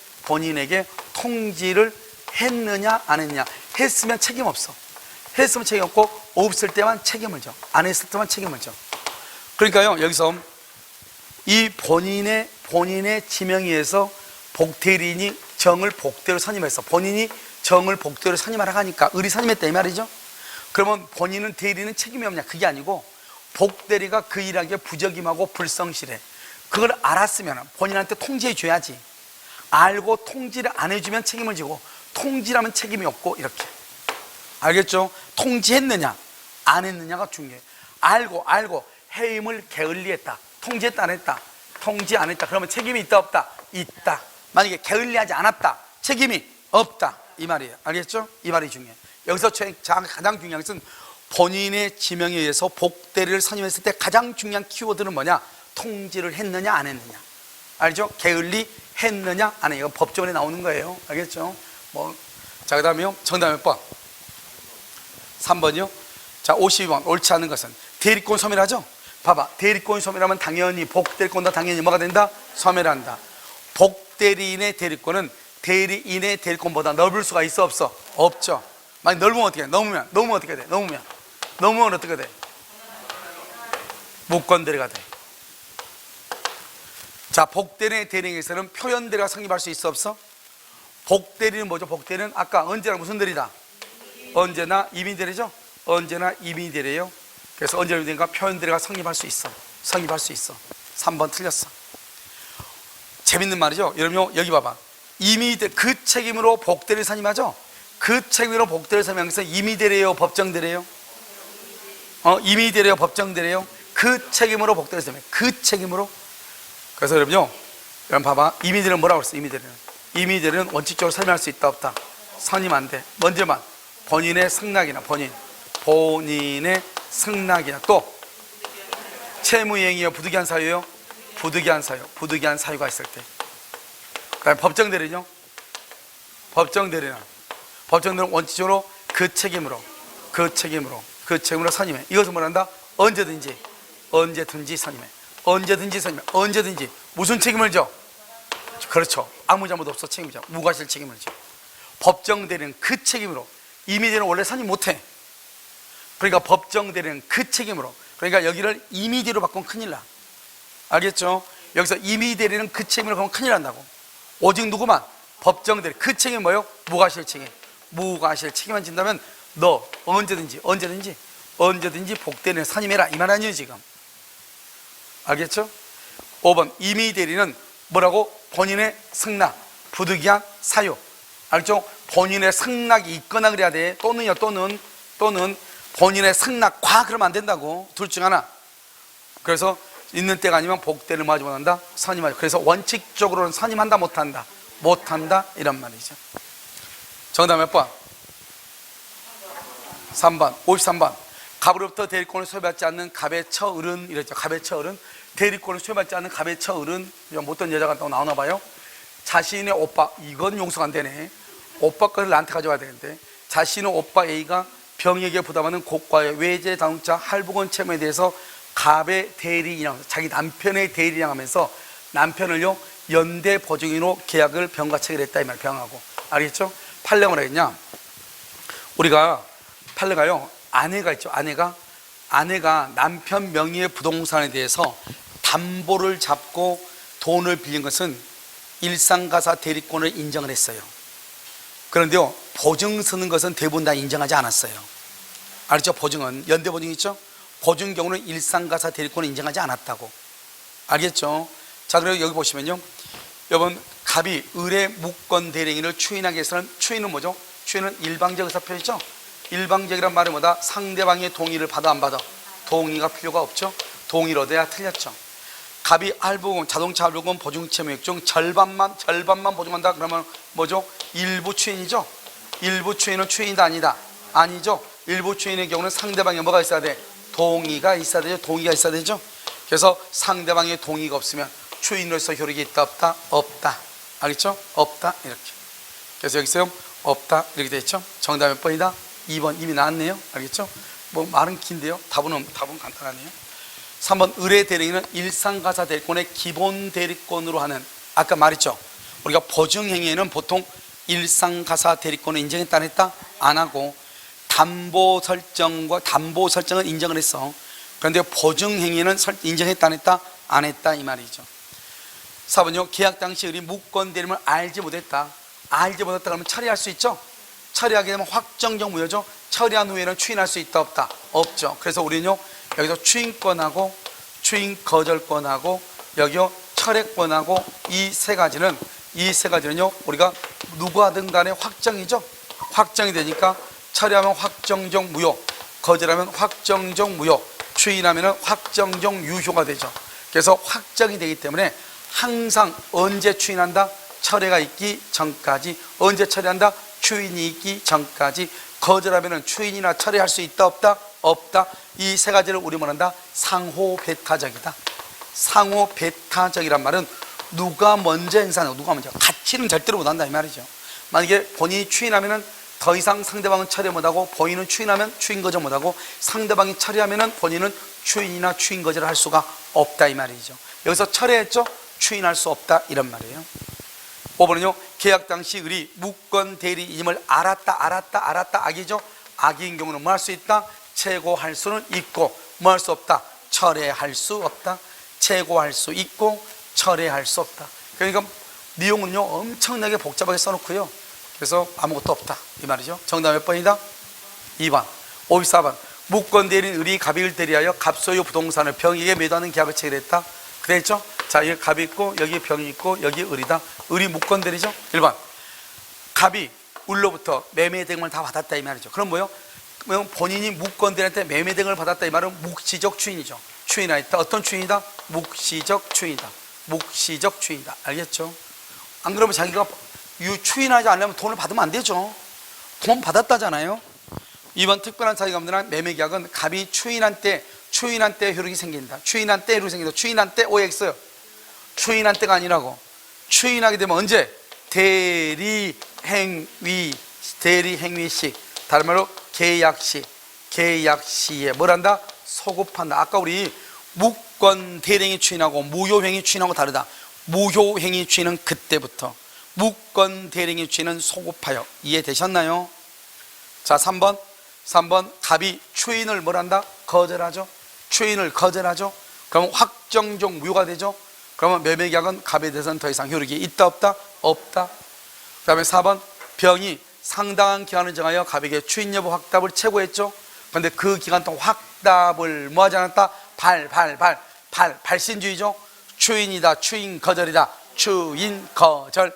통지를 했느냐 안 했느냐. 했으면 책임 없어. 했으면 책임 없고, 없을 때만 책임을 져. 안 했을 때만 책임을 져. 그러니까요 여기서 이 본인의 지명에 의해서 복대리인이 정을 복대로 선임했어. 본인이 정을 복대로 선임하라고 하니까 을이 선임했다 이 말이죠. 그러면 본인은 대리는 책임이 없냐? 그게 아니고 복대리가 그 일하기에 부적임하고 불성실해. 그걸 알았으면 본인한테 통지해 줘야지. 알고 통지를 안 해주면 책임을 지고, 통지라면 책임이 없고. 이렇게. 알겠죠? 통지했느냐 안 했느냐가 중요해. 알고 해임을 게을리했다. 통지했다 안 했다? 통지 안 했다. 그러면 책임이 있다 없다? 있다. 만약에 게을리하지 않았다. 책임이 없다. 이 말이에요. 알겠죠? 이 말이 중요해요. 여기서 가장 중요한 것은 본인의 지명에 의해서 복대리를 선임했을 때 가장 중요한 키워드는 뭐냐? 통지를 했느냐 안 했느냐. 알죠? 게을리 했느냐 안 했느냐. 이거 법조문에 나오는 거예요. 알겠죠? 자, 그 다음에요. 정답 몇 번? 3번이요. 자, 52번. 옳지 않은 것은 대리권 소멸하죠? 봐봐. 대리권 소멸하면 당연히 복대리권도 당연히 뭐가 된다? 소멸한다. 복대리인의 대리권은 대리인의 대리권보다 넓을 수가 있어 없어? 없죠. 만약 넓으면 어떻게 해? 넘으면 어떻게 돼? 넘으면 어떻게 돼? 무권대리가 돼. 자, 복대리인의 대리인에서는 표현대리가 성립할 수 있어 없어? 복대리는 뭐죠? 복대리는 아까 언제나 무슨 대리다? 언제나 이민대리죠? 언제나 이민대리예요. 그래서 언제나 이민대리가 표현대리가 성립할 수 있어. 3번 틀렸어. 재밌는 말이죠. 여러분 여기 봐봐. 임의대리, 그 책임으로 복대리를 선임하죠? 그 책임으로 복대리를 선임하면서 임의대리예요, 법정대리예요? 임의대리예요, 법정대리예요? 그 책임으로 복대리를 선임해요. 그 책임으로. 그래서 여러분 봐봐. 임의대리는 뭐라고 그랬어? 임의대리는 원칙적으로 설명할 수 있다 없다? 선임 안 돼. 먼저만 본인의 승낙이나 본인의 승낙이나 또 채무이행이요, 부득이한 사유요? 부득이한 사유가 있을 때. 그다음에 법정대리는요? 법정대리는 원칙적으로 그 책임으로 선임해. 이것은 뭐란다? 언제든지 선임해. 언제든지 무슨 책임을 져? 그렇죠. 아무 잘못 없어 책임져. 무과실 책임을 져. 법정대리는 그 책임으로. 임의대리는 원래 선임 못해. 그러니까 법정대리는 그 책임으로. 그러니까 여기를 임의대리로 바꾸면 큰일 나. 알겠죠? 여기서 임의대리는 그 책임으로 가면 큰일 난다고. 오직 누구만? 법정대리. 그 책임이 뭐예요? 무과실 책임. 무과실 책임만 진다면 너 언제든지 복대리는 선임해라. 이 말 아니에요 지금. 알겠죠? 5번 임의대리는 뭐라고? 본인의 승낙, 부득이한 사유. 알죠? 본인의 승낙이 있거나 그래야 돼. 또는 본인의 승낙과 그러면 안 된다고. 둘 중 하나. 그래서 있는 때가 아니면 복대를 마지 못한다, 선임하죠. 그래서 원칙적으로는 선임한다, 못한다 이런 말이죠. 정답 몇 번? 3번. 53번. 갑으로부터 대리권을 소유받지 않는 갑의 처을은 이랬죠. 갑의 처을은 대리권을 소유받지 않는 갑의 처을은 못된 여자가 또 나오나 봐요. 자신의 오빠, 이건 용서가 안 되네. 오빠 것을 나한테 가져와야 되는데 자신의 오빠 A가 병에게 부담하는 고가의 외제 자동차 할부권 채무에 대해서 갑의 대리인하면서 자기 남편의 대리인하면서 남편을요 연대 보증인으로 계약을 병과 체결했다 이 말. 병하고. 알겠죠? 판례가 뭐라 했냐? 우리가 판례가요, 아내가 있죠. 아내가 남편 명의의 부동산에 대해서 담보를 잡고 돈을 빌린 것은 일상가사 대리권을 인정을 했어요. 그런데요, 보증 서는 것은 대부분 다 인정하지 않았어요. 알죠? 보증은 연대 보증 있죠? 보증 경우는 일상가사 대리권을 인정하지 않았다고. 알겠죠? 자, 그리고 여기 보시면요, 여러분 갑이 의뢰 무권 대리인을 추인하기 위해서는, 추인은 뭐죠? 추인은 일방적 의사표시죠? 일방적이란 말은 뭐다? 상대방의 동의를 받아 안 받아? 동의가 필요가 없죠? 동의를 얻어야 틀렸죠. 갑이 할부금, 자동차 할부금 보증채무액 중 절반만 보증한다 그러면 뭐죠? 일부 추인이죠? 일부 추인은 추인이다 아니다? 아니죠? 일부 추인의 경우는 상대방에 뭐가 있어야 돼? 동의가 있어야 되죠? 동의가 있어야 되죠? 그래서 상대방의 동의가 없으면 추인으로서 효력이 있다 없다? 없다. 알겠죠? 없다 이렇게. 그래서 여기서 없다 이렇게 돼 있죠? 정답 몇 번이다? 2번. 이미 나왔네요. 알겠죠? 뭐 말은 긴데요, 답은 간단하네요. 3번 의뢰 대리인은 일상가사 대리권의 기본 대리권으로 하는, 아까 말했죠, 우리가 보증행위에는 보통 일상가사 대리권을 인정했다 안 했다? 안 하고 담보 설정은 인정을 했어. 그런데 보증행위는 인정했다 안 했다? 안 했다 이 말이죠. 4번요. 계약 당시 의뢰 무권 대리임을 알지 못했다 그러면 처리할 수 있죠? 처리하게 되면 확정적 무효죠. 처리한 후에는 추인할 수 있다 없다? 없죠. 그래서 우리는요 여기서 추인권하고 추인 거절권하고 여기요 철회권하고 이 세 가지는요 우리가 누구 하든 간에 확정이죠. 확정이 되니까 처리하면 확정적 무효, 거절하면 확정적 무효, 추인하면 확정적 유효가 되죠. 그래서 확정이 되기 때문에 항상 언제 추인한다? 철회가 있기 전까지. 언제 처리한다? 추인이 있기 전까지. 거절하면 추인이나 철회할 수 있다 없다? 없다. 이 세 가지를 우리 뭐란다? 상호배타적이다. 상호배타적이란 말은 누가 먼저 행사하는, 누가 먼저, 같이는 절대로 못한다 이 말이죠. 만약에 본인이 추인하면 더 이상 상대방은 철회 못하고, 본인은 추인하면 추인 거절 못하고, 상대방이 철회하면 본인은 추인이나 추인 거절을 할 수가 없다 이 말이죠. 여기서 철회했죠? 추인할 수 없다 이런 말이에요. 5번은요, 계약 당시 을이 무권 대리임을 알았다 악이죠. 악인 경우는 뭐 할 수 있다? 최고할 수는 있고, 뭐 할 수 없다? 철회할 수 없다. 최고할 수 있고 철회할 수 없다. 그러니까 내용은요 엄청나게 복잡하게 써놓고요, 그래서 아무것도 없다 이 말이죠. 정답 몇 번이다? 2번. 54번. 무권 대리인 을이 갑이 을 대리하여 갑소유 부동산을 병에게 매도하는 계약을 체결했다. 그랬죠? 자, 여기 갑이 있고 여기 병이 있고 여기 을이다. 을이 무권 대리죠? 1번. 갑이 을로부터 매매 대금을 다 받았다 이 말이죠. 그럼 뭐요? 본인이 무권 대리한테 매매 대금을 받았다 이 말은 묵시적 추인이죠. 추인하였다. 어떤 추인이다? 묵시적 추인이다. 묵시적 추인이다. 알겠죠? 안 그러면 자기가 추인하지 않으면 돈을 받으면 안 되죠. 돈 받았다잖아요. 2번. 특별한 사유가 없는 한 매매계약은 갑이 추인한 때 효력이 생긴다. 추인한 때 효력이 생긴다. 추인한 때 OX. 추인한 때가 아니라고. 추인하게 되면 언제? 대리행위 시, 다른 말로 계약시에 뭘 한다? 소급한다. 아까 우리 무권 대리행위 추인하고 무효행위 추인하고 다르다. 무효행위 추인은 그때부터, 무권 대리행위 추인은 소급하여. 이해되셨나요? 자, 3번. 갑이 추인을 뭘 한다? 거절하죠. 추인을 거절하죠. 그러면 확정적 무효가 되죠. 그러면 매매계약은 갑에 대해서는 더 이상 효력이 있다 없다? 없다. 그 다음에 4번. 병이 상당한 기간을 정하여 갑에게 추인 여부 확답을 che고했죠. 그런데 그 기간 동안 확답을 뭐 하지 않았다? 발신주의죠. 추인이다, 추인 거절이다. 추인 거절.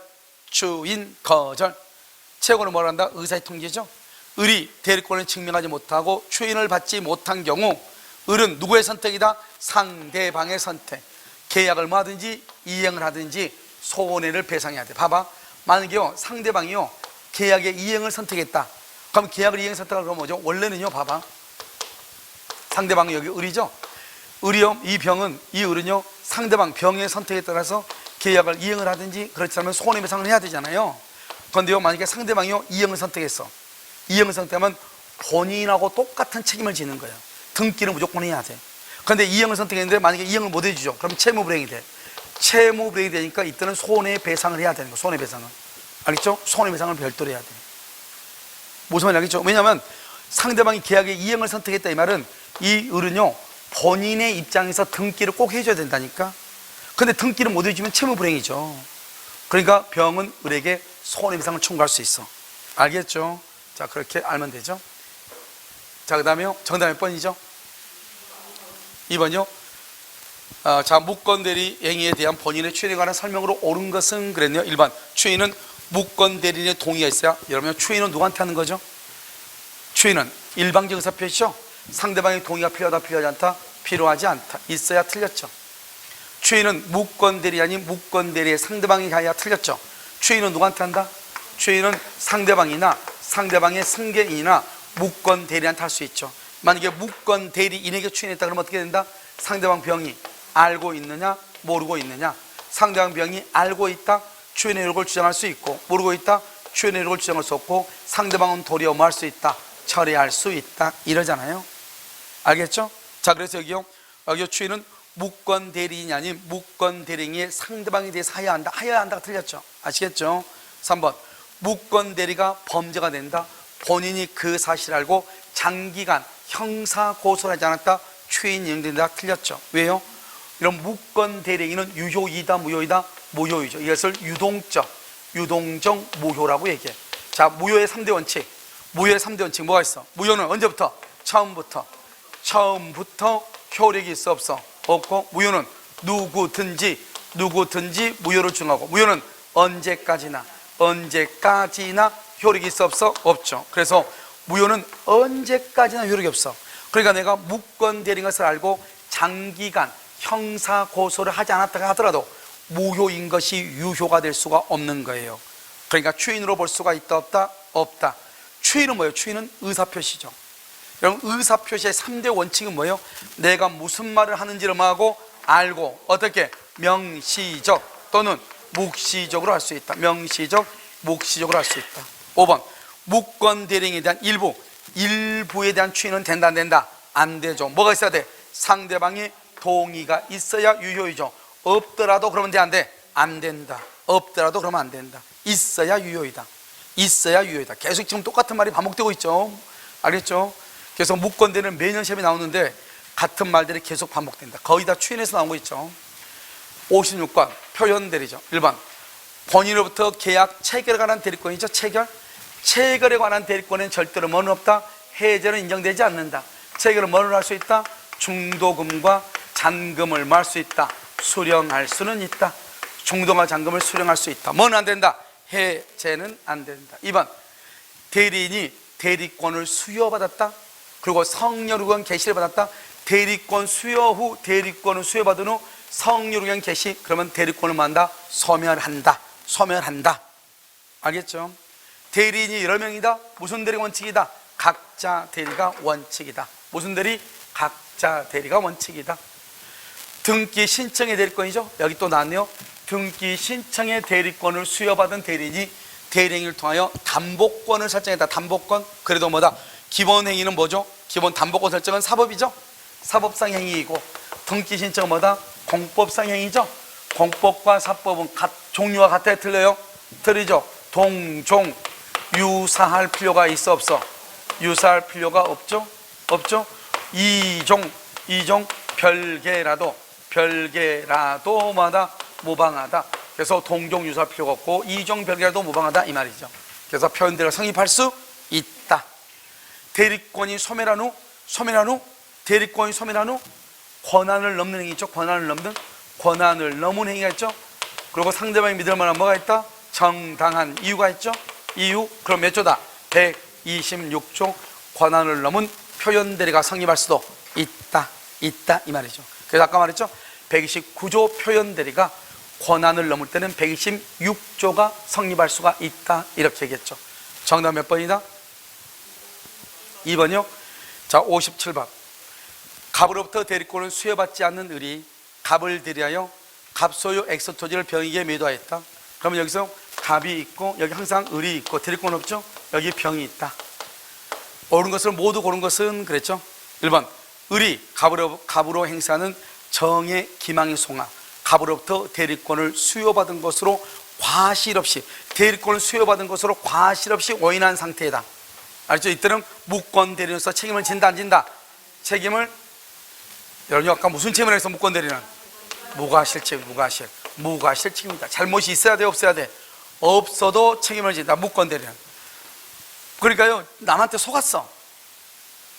che고는 뭘 한다? 의사의 통지죠. 을이 대리권을 증명하지 못하고 추인을 받지 못한 경우 을은 누구의 선택이다? 상대방의 선택. 계약을 뭐 하든지 이행을 하든지 손해를 배상해야 돼. 봐봐. 만약에요 상대방이요 계약의 이행을 선택했다. 그럼 계약을 이행 선택하면 그럼 뭐죠? 원래는요 봐봐. 상대방은 여기 을이죠. 을이요, 이 병은, 이 을은요 상대방 병의 선택에 따라서 계약을 이행을 하든지 그렇지 않으면 손해배상을 해야 되잖아요. 그런데요 만약에 상대방이요 이행을 선택했어. 이행을 선택하면 본인하고 똑같은 책임을 지는 거예요. 등기는 무조건 해야 돼. 그런데 이행을 선택했는데 만약에 이행을 못 해주죠. 그럼 채무불이행이 돼. 채무불이행이 되니까 이때는 손해배상을 해야 되는 거예요. 손해배상은. 알겠죠? 손해배상을 별도로 해야 돼. 무슨 말인지 알겠죠? 왜냐하면 상대방이 계약의 이행을 선택했다 이 말은 이 을은요 본인의 입장에서 등기를 꼭 해줘야 된다니까. 근데 등기를 못 해주면 채무불이행이죠. 그러니까 병은 을에게 손해배상을 청구할 수 있어. 알겠죠? 자, 그렇게 알면 되죠. 자, 그 다음에요 정답 몇 번이죠? 2번이요. 자, 무권 대리 행위에 대한 본인의 추인에 관한 설명으로 옳은 것은 그랬네요. 1번. 추인은 무권 대리인의 동의가 있어야. 여러분, 추인은 누구한테 하는 거죠? 추인은 일방적 의사표시죠. 상대방의 동의가 필요하다, 필요하지 않다? 필요하지 않다. 있어야 틀렸죠. 추인은 무권 대리 아닌 무권 대리의 상대방이 가야 틀렸죠. 추인은 누구한테 한다? 추인은 상대방이나 상대방의 승계인이나 무권 대리한테 할 수 있죠. 만약에 무권 대리인에게 추인했다 그러면 어떻게 된다? 상대방 병이 알고 있느냐 모르고 있느냐. 상대방 병이 알고 있다 추인의 효력을 주장할 수 있고, 모르고 있다 추인의 효력을 주장할 수 없고, 상대방은 도리어 뭐 할 수 있다? 철회할 수 있다 이러잖아요. 알겠죠? 자, 그래서 여기요 추인은 무권 대리인이 아닌 무권 대리인의 상대방에 대해서 하여야 한다. 하여야 한다가 틀렸죠. 아시겠죠? 3번. 무권 대리가 범죄가 된다. 본인이 그 사실을 알고 장기간 형사 고소를 하지 않았다. 추인 인용된다. 틀렸죠. 왜요? 이런 무권 대리인은 유효이다 무효이다? 무효이죠. 이것을 유동적 무효라고 얘기해. 자, 무효의 3대 원칙. 무효의 3대 원칙 뭐가 있어? 무효는 언제부터? 처음부터 효력이 있어 없어? 없고, 무효는 누구든지 무효를 주장하고, 무효는 언제까지나 효력이 있어 없어? 없죠. 그래서 무효는 언제까지나 효력이 없어. 그러니까 내가 무권 대리인 것을 알고 장기간 형사 고소를 하지 않았다가 하더라도 무효인 것이 유효가 될 수가 없는 거예요. 그러니까 추인으로 볼 수가 있다 없다? 없다. 추인은 뭐예요? 추인은 의사표시죠. 여러분, 의사표시의 3대 원칙은 뭐예요? 내가 무슨 말을 하는지를 하고 알고 어떻게 명시적 또는 묵시적으로 할 수 있다. 명시적, 묵시적으로 할 수 있다. 5번 무권 대령에 대한 일부에 대한 추인은 된다 안 된다? 안 되죠. 뭐가 있어야 돼? 상대방의 동의가 있어야 유효이죠. 없더라도 그러면 돼 안 돼? 안 된다. 없더라도 그러면 안 된다. 있어야 유효이다. 있어야 유효이다. 계속 지금 똑같은 말이 반복되고 있죠. 알겠죠? 그래서 무권대는 매년 시험에 나오는데 같은 말들이 계속 반복된다. 거의 다 추인해서 나온 거 있죠. 56번 표현대리죠. 1번 본인으로부터 계약 체결에 관한 대리권이죠. 체결에 관한 대리권은 절대로 뭐는 없다? 해제는 인정되지 않는다. 체결은 뭐를 할 수 있다? 중도금과 잔금을 뭐 할 수 있다? 수령할 수는 있다. 중도금과 잔금을 수령할 수 있다. 뭐는 안 된다? 해제는 안 된다. 2번 대리인이 대리권을 수여받았다. 그리고 성렬의견 개시를 받았다. 대리권 수여 후 대리권을 수여받은 후 성렬의견 개시, 그러면 대리권을 만다 소멸한다. 알겠죠? 대리인이 여러 명이다. 무슨 대리 원칙이다? 각자 대리가 원칙이다. 무슨 대리? 각자 대리가 원칙이다. 등기 신청의 대리권이죠. 여기 또 나왔네요. 등기 신청의 대리권을 수여받은 대리인이 대리행위를 통하여 담보권을 설정했다. 담보권. 그래도 뭐다? 기본 행위는 뭐죠? 기본 담보권 설정은 사법이죠. 사법상 행위이고 등기 신청은 뭐다? 공법상 행위죠. 공법과 사법은 종류가 같아요? 틀려요? 틀리죠. 동종 유사할 필요가 있어 없어? 유사할 필요가 없죠. 이종 별개라도 마다 무방하다. 그래서 동종 유사할 필요가 없고 이종 별개라도 무방하다 이 말이죠. 그래서 표현대로 성립할 수 있다. 대리권이 소멸한 후 대리권이 소멸한 후 권한을 넘는 행위 있죠. 권한을 넘은 행위가 있죠. 그리고 상대방이 믿을 만한 뭐가 있다? 정당한 이유가 있죠. 이유, 그럼 몇 조다? 126조 권한을 넘은 표현대리가 성립할 수도 있다 이 말이죠. 그래서 아까 말했죠. 129조 표현대리가 권한을 넘을 때는 126조가 성립할 수가 있다 이렇게 얘기했죠. 정답 몇 번이다? 2번이요. 자, 57번 갑으로부터 대리권을 수여받지 않는 을이 갑을 대리하여 갑소유 엑스토지를 병에게 매도하였다. 그러면 여기서 갑이 있고 여기 항상 을이 있고 대리권 없죠. 여기 병이 있다. 옳은 것을 모두 고른 것은 그랬죠. 1번 을이 갑으로 행사하는 정의 기망의 송하, 갑으로부터 대리권을 수여받은 것으로 과실 없이 오인한 상태이다. 알죠? 이때는 무권 대리로서 책임을 진다 안 진다? 책임을, 여러분 아까 무슨 책임을 해서 무권 대리는? 무과실 책임이다. 잘못이 있어야 돼 없어야 돼? 없어도 책임을 진다. 무권 대리는. 그러니까요, 남한테 속았어.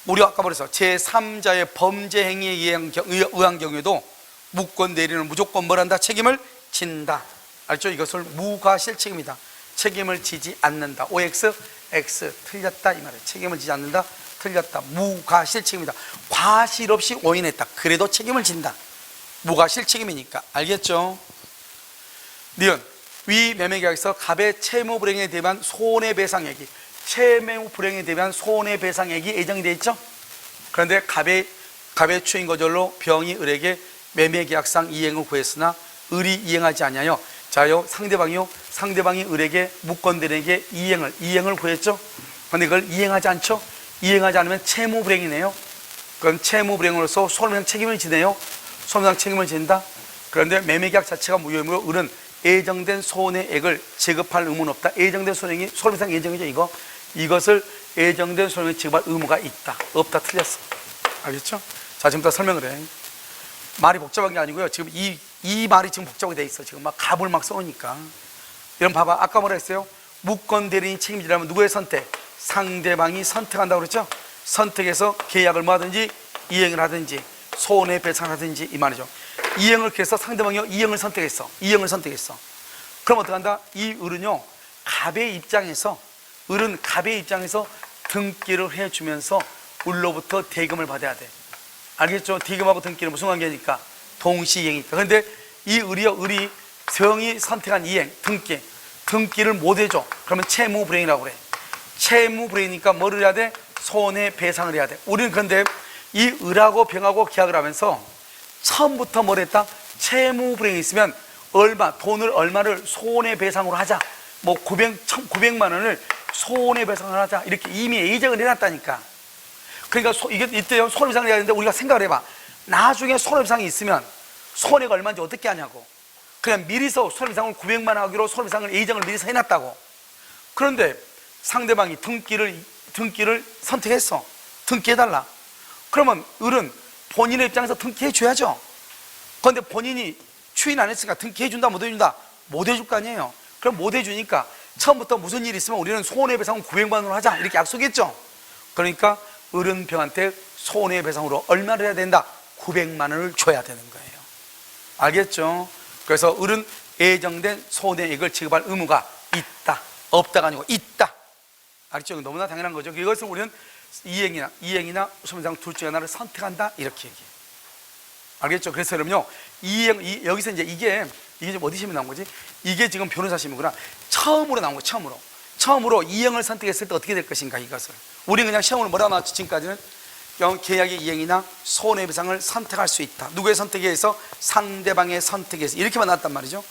우리 아까 말해서 제3자의 범죄 행위에 의한 경우에도 무권 대리는 무조건 뭘 한다? 책임을 진다. 알죠? 이것을 무과실 책임이다. 책임을 지지 않는다. OX, X 틀렸다 이 말이에요. 책임을 지지 않는다. 틀렸다. 무과실 책임이다. 과실 없이 오인했다. 그래도 책임을 진다. 무과실 책임이니까. 알겠죠? 니은 위 매매계약에서 갑의 채무 불행에 대한 손해배상액이 예정되어 있죠. 그런데 갑의 추인 거절로 병이 을에게 매매계약상 이행을 구했으나 을이 이행하지 아니하여, 자요 상대방이 을에게 무권대리에게 이행을 구했죠. 그런데 그걸 이행하지 않죠. 이행하지 않으면 채무불행이네요. 그건 채무불행으로서 손해배상 책임을 지네요. 손해배상 책임을 진다. 그런데 매매계약 자체가 무효이므로 을은 예정된 손해액을 지급할 의무는 없다. 예정된 손해액이 손해배상 예정이죠. 이것을 예정된 손해액을 지급할 의무가 있다. 없다. 틀렸어. 알겠죠? 자, 지금부터 설명을 해. 말이 복잡한 게 아니고요. 지금 이 말이 지금 복잡하게 돼 있어. 지금 막 갑을 막 써오니까. 여러분 봐봐. 아까 뭐라 했어요? 무권 대리인이 책임지려면 누구의 선택? 상대방이 선택한다고 그랬죠? 선택해서 계약을 뭐 하든지 이행을 하든지 손해배상을 하든지 이 말이죠. 이행을 해서 상대방이 이행을 선택했어. 그럼 어떡한다? 이 을은요, 을은 갑의 입장에서 등기를 해주면서 을로부터 대금을 받아야 돼. 알겠죠? 대금하고 등기는 무슨 관계니까? 동시이행이니까. 그런데 이 을이 성이 선택한 이행, 등기를 못 해줘. 그러면 채무불행이라고 그래. 채무불이니까 뭐를 해야 돼? 손해배상을 해야 돼. 우리는 그런데 이 을하고 병하고 계약을 하면서 처음부터 뭘 했다? 채무불이행이 있으면 돈을 얼마를 손해배상으로 하자, 뭐 900만 원을 손해배상을 하자, 이렇게 이미 예정을 해놨다니까. 그러니까 이게 이때요, 손해배상을 해야 되는데 우리가 생각을 해봐. 나중에 손해배상이 있으면 손해가 얼마인지 어떻게 하냐고. 그냥 미리서 손해배상을 900만 원 하기로 손해배상을 예정을 미리서 해놨다고. 그런데 상대방이 등기를 선택했어. 등기해달라. 그러면 을은 본인의 입장에서 등기해줘야죠. 그런데 본인이 추인 안 했으니까 등기해준다, 못 해준다? 못 해줄 거 아니에요. 그럼 못 해주니까 처음부터 무슨 일이 있으면 우리는 손해배상은 900만 원으로 하자, 이렇게 약속했죠. 그러니까 을은 병한테 손해배상으로 얼마를 해야 된다? 900만 원을 줘야 되는 거예요. 알겠죠? 그래서 을은 예정된 손해액을 지급할 의무가 있다, 없다가 아니고 있다. 알겠죠? 너무나 당연한 거죠. 이것을 우리는 이행이나 손해배상 둘 중에 하나를 선택한다, 이렇게 얘기해요. 알겠죠? 그래서 여러분요, 여기서 이제 이게 지금 어디 시험에 나온 거지? 이게 지금 변호사 시험이구나. 처음으로 나온 거예요. 처음으로 이행을 선택했을 때 어떻게 될 것인가, 이것을. 우리는 그냥 시험으로 뭐라고 나왔지? 지금까지는 계약의 이행이나 손해배상을 선택할 수 있다. 누구의 선택에 의해서? 상대방의 선택에 의해서. 이렇게만 나왔단 말이죠.